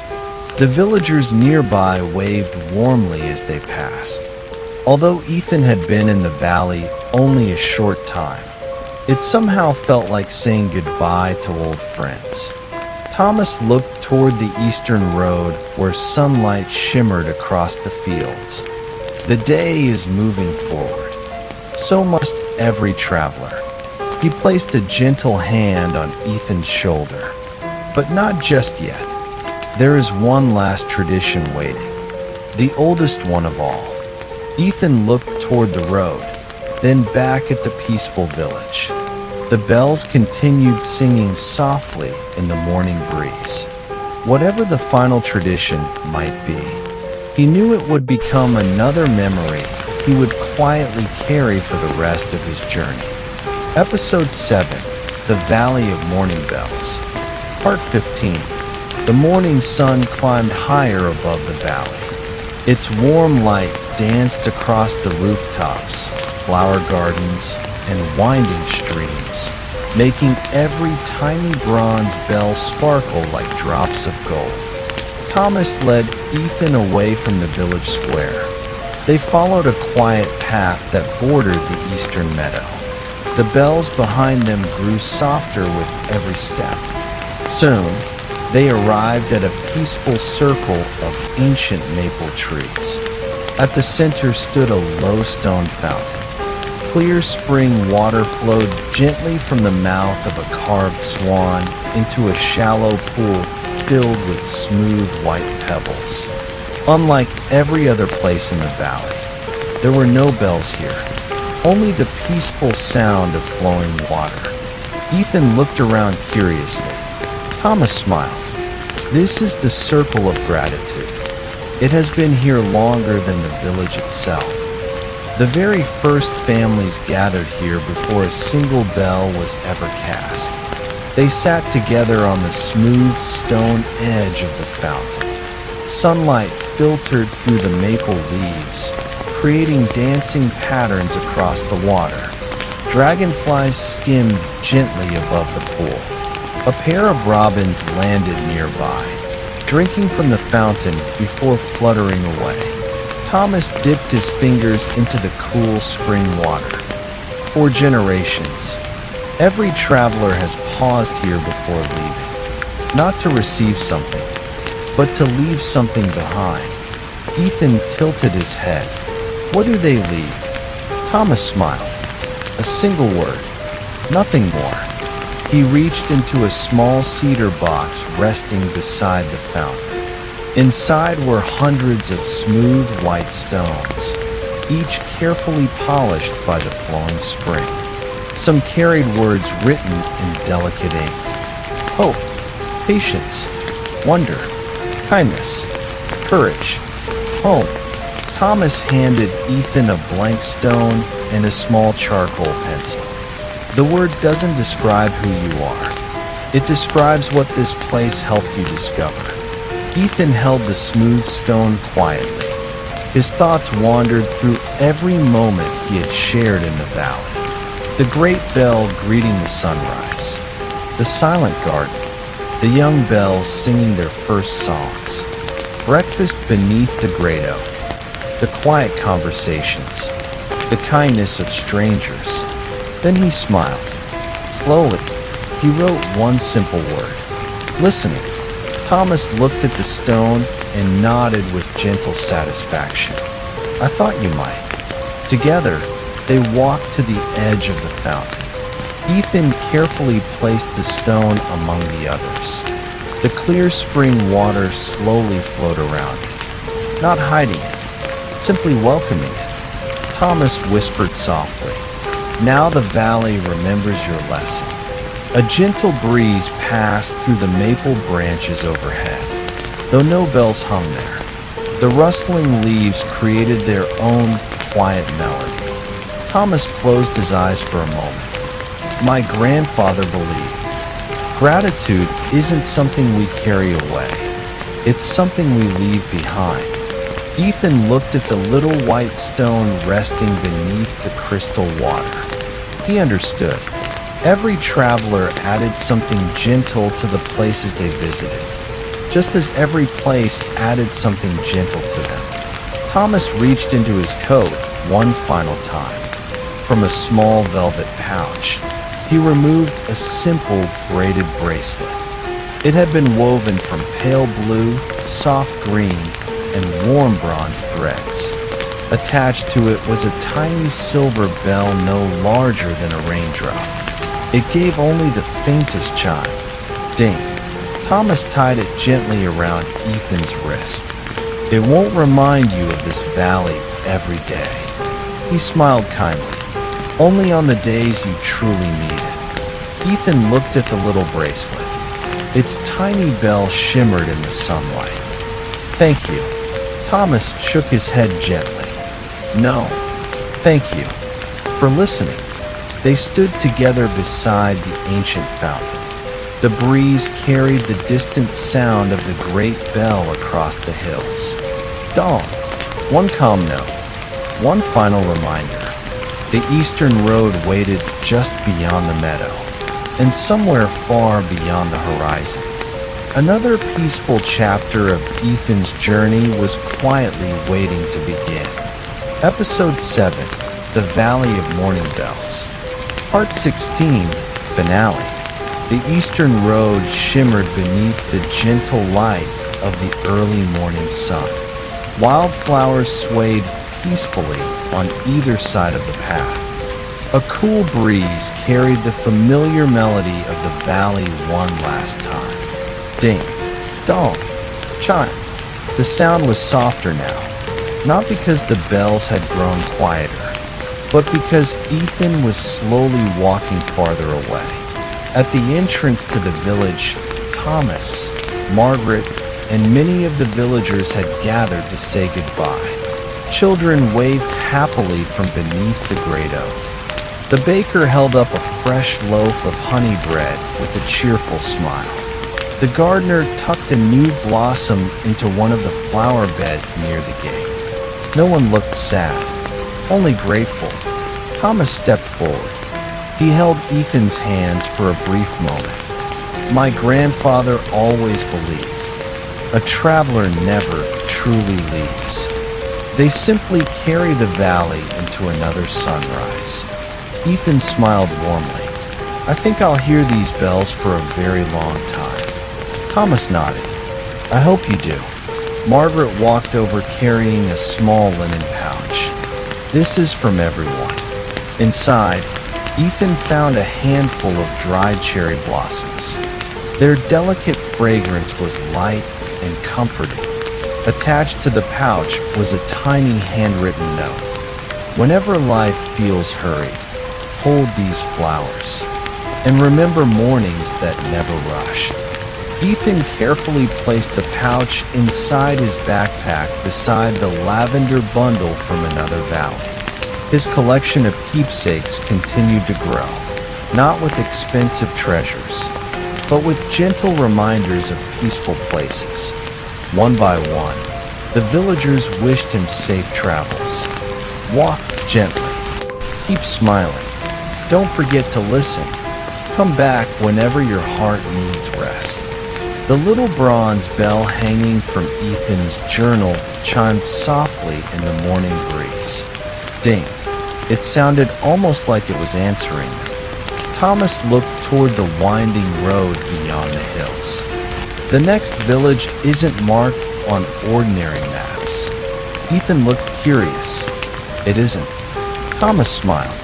The villagers nearby waved warmly as they passed. Although Ethan had been in the valley only a short time, it somehow felt like saying goodbye to old friends. Thomas looked toward the eastern road where sunlight shimmered across the fields. The day is moving forward. So must every traveler. He placed a gentle hand on Ethan's shoulder. But not just yet. There is one last tradition waiting. The oldest one of all. Ethan looked toward the road, then back at the peaceful village. The bells continued singing softly in the morning breeze. Whatever the final tradition might be, he knew it would become another memory he would quietly carry for the rest of his journey. Episode 7, The Valley of Morning Bells. Part 15. The morning sun climbed higher above the valley. Its warm light danced across the rooftops, flower gardens, and winding streams, making every tiny bronze bell sparkle like drops of gold. Thomas led Ethan away from the village square. They followed a quiet path that bordered the eastern meadow. The bells behind them grew softer with every step. Soon, they arrived at a peaceful circle of ancient maple trees. At the center stood a low stone fountain. Clear spring water flowed gently from the mouth of a carved swan into a shallow pool filled with smooth white pebbles. Unlike every other place in the valley, there were no bells here, only the peaceful sound of flowing water. Ethan looked around curiously. Thomas smiled. This is the circle of gratitude. It has been here longer than the village itself. The very first families gathered here before a single bell was ever cast. They sat together on the smooth stone edge of the fountain. Sunlight filtered through the maple leaves, creating dancing patterns across the water. Dragonflies skimmed gently above the pool. A pair of robins landed nearby, drinking from the fountain before fluttering away. Thomas dipped his fingers into the cool spring water. For generations, every traveler has paused here before leaving, not to receive something, but to leave something behind. Ethan tilted his head. What do they leave? Thomas smiled. A single word. Nothing more. He reached into a small cedar box resting beside the fountain. Inside were hundreds of smooth white stones, each carefully polished by the flowing spring. Some carried words written in delicate ink. hope, patience, wonder, kindness, courage, home. Thomas handed Ethan a blank stone and a small charcoal pencil. The word doesn't describe who you are. It describes what this place helped you discover. Ethan held the smooth stone quietly. His thoughts wandered through every moment he had shared in the valley. The great bell greeting the sunrise, the silent garden, the young bells singing their first songs, breakfast beneath the great oak, the quiet conversations, the kindness of strangers. Then he smiled. Slowly, he wrote one simple word, listening. Thomas looked at the stone and nodded with gentle satisfaction. I thought you might. Together, they walked to the edge of the fountain. Ethan carefully placed the stone among the others. The clear spring water slowly flowed around it, not hiding it, simply welcoming it. Thomas whispered softly, "Now the valley remembers your lesson." A gentle breeze passed through the maple branches overhead. Though no bells hung there, the rustling leaves created their own quiet melody. Thomas closed his eyes for a moment. My grandfather believed, gratitude isn't something we carry away. It's something we leave behind. Ethan looked at the little white stone resting beneath the crystal water. He understood. Every traveler added something gentle to the places they visited, just as every place added something gentle to them. Thomas reached into his coat one final time. From a small velvet pouch, he removed a simple braided bracelet. It had been woven from pale blue, soft green, and warm bronze threads. Attached to it was a tiny silver bell no larger than a raindrop. It gave only the faintest chime. Ding. Thomas tied it gently around Ethan's wrist. It won't remind you of this valley every day. He smiled kindly. Only on the days you truly need it. Ethan looked at the little bracelet. Its tiny bell shimmered in the sunlight. Thank you. Thomas shook his head gently. No, thank you for listening. They stood together beside the ancient fountain. The breeze carried the distant sound of the great bell across the hills. Dawn, one calm note, one final reminder. The eastern road waited just beyond the meadow, and somewhere far beyond the horizon. Another peaceful chapter of Ethan's journey was quietly waiting to begin. Episode 7, The Valley of Morning Bells. Part 16, Finale. The eastern road shimmered beneath the gentle light of the early morning sun. Wildflowers swayed peacefully on either side of the path. A cool breeze carried the familiar melody of the valley one last time. Ding, dong, chime. The sound was softer now, not because the bells had grown quieter, but because Ethan was slowly walking farther away. At the entrance to the village, Thomas, Margaret, and many of the villagers had gathered to say goodbye. Children waved happily from beneath the great oak. The baker held up a fresh loaf of honey bread with a cheerful smile. The gardener tucked a new blossom into one of the flower beds near the gate. No one looked sad, only grateful. Thomas stepped forward. He held Ethan's hands for a brief moment. My grandfather always believed, a traveler never truly leaves. They simply carry the valley into another sunrise. Ethan smiled warmly. I think I'll hear these bells for a very long time. Thomas nodded. I hope you do. Margaret walked over carrying a small linen pouch. This is from everyone. Inside, Ethan found a handful of dried cherry blossoms. Their delicate fragrance was light and comforting. Attached to the pouch was a tiny handwritten note. Whenever life feels hurried, hold these flowers. and remember mornings that never rush. Ethan carefully placed the pouch inside his backpack beside the lavender bundle from another valley. His collection of keepsakes continued to grow, not with expensive treasures, but with gentle reminders of peaceful places. One by one, the villagers wished him safe travels. Walk gently. Keep smiling. Don't forget to listen. Come back whenever your heart needs rest. The little bronze bell hanging from Ethan's journal chimed softly in the morning breeze. Ding. It sounded almost like it was answering them. Thomas looked toward the winding road beyond the hills. The next village isn't marked on ordinary maps. Ethan looked curious. It isn't. Thomas smiled.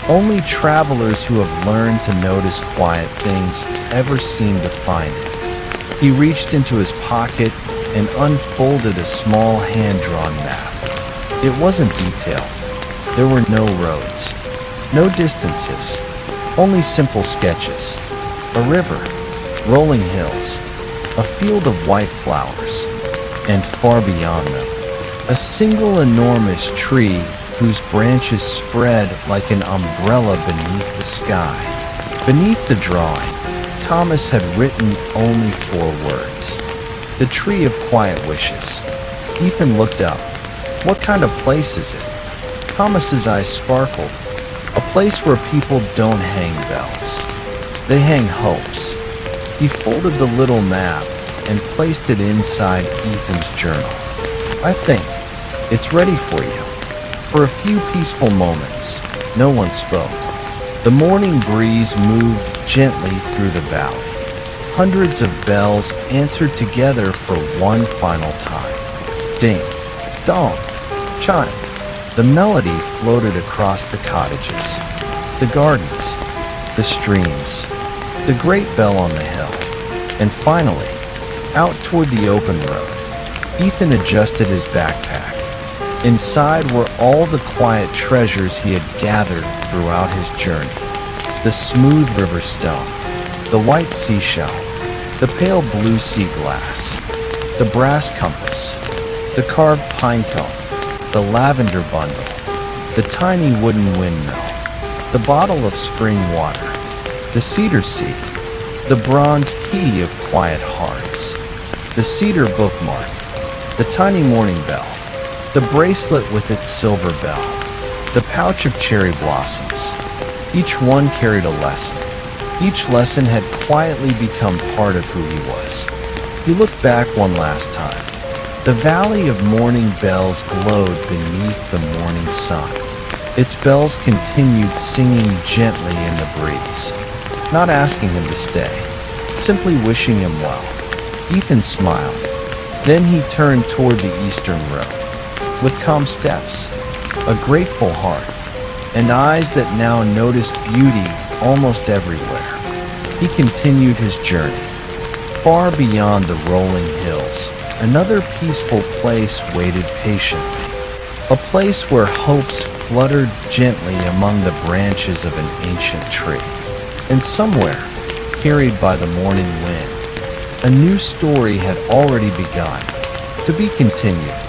Only travelers who have learned to notice quiet things ever seem to find it. He reached into his pocket and unfolded a small hand-drawn map. It wasn't detailed. There were no roads, no distances, only simple sketches. A river, rolling hills, a field of white flowers, and far beyond them, a single enormous tree whose branches spread like an umbrella beneath the sky. Beneath the drawing, Thomas had written only 4 words. The Tree of Quiet Wishes. Ethan looked up. What kind of place is it? Thomas's eyes sparkled. A place where people don't hang bells. They hang hopes. He folded the little map and placed it inside Ethan's journal. I think it's ready for you. For a few peaceful moments, no one spoke. The morning breeze moved gently through the valley. Hundreds of bells answered together for one final time. Ding, dong, chime. The melody floated across the cottages, the gardens, the streams, the great bell on the hill, and finally, out toward the open road. Ethan adjusted his backpack. Inside were all the quiet treasures he had gathered throughout his journey. The smooth river stone, the white seashell, the pale blue sea glass, the brass compass, the carved pine cone, the lavender bundle, the tiny wooden windmill, the bottle of spring water, the cedar seed, the bronze key of quiet hearts, the cedar bookmark, the tiny morning bell, the bracelet with its silver bell, the pouch of cherry blossoms. Each one carried a lesson. Each lesson had quietly become part of who he was. He looked back one last time. The valley of morning bells glowed beneath the morning sun. Its bells continued singing gently in the breeze, not asking him to stay, simply wishing him well. Ethan smiled. Then he turned toward the eastern road. With calm steps, a grateful heart, and eyes that now noticed beauty almost everywhere, he continued his journey. Far beyond the rolling hills, another peaceful place waited patiently, a place where hopes fluttered gently among the branches of an ancient tree. And somewhere, carried by the morning wind, a new story had already begun, to be continued.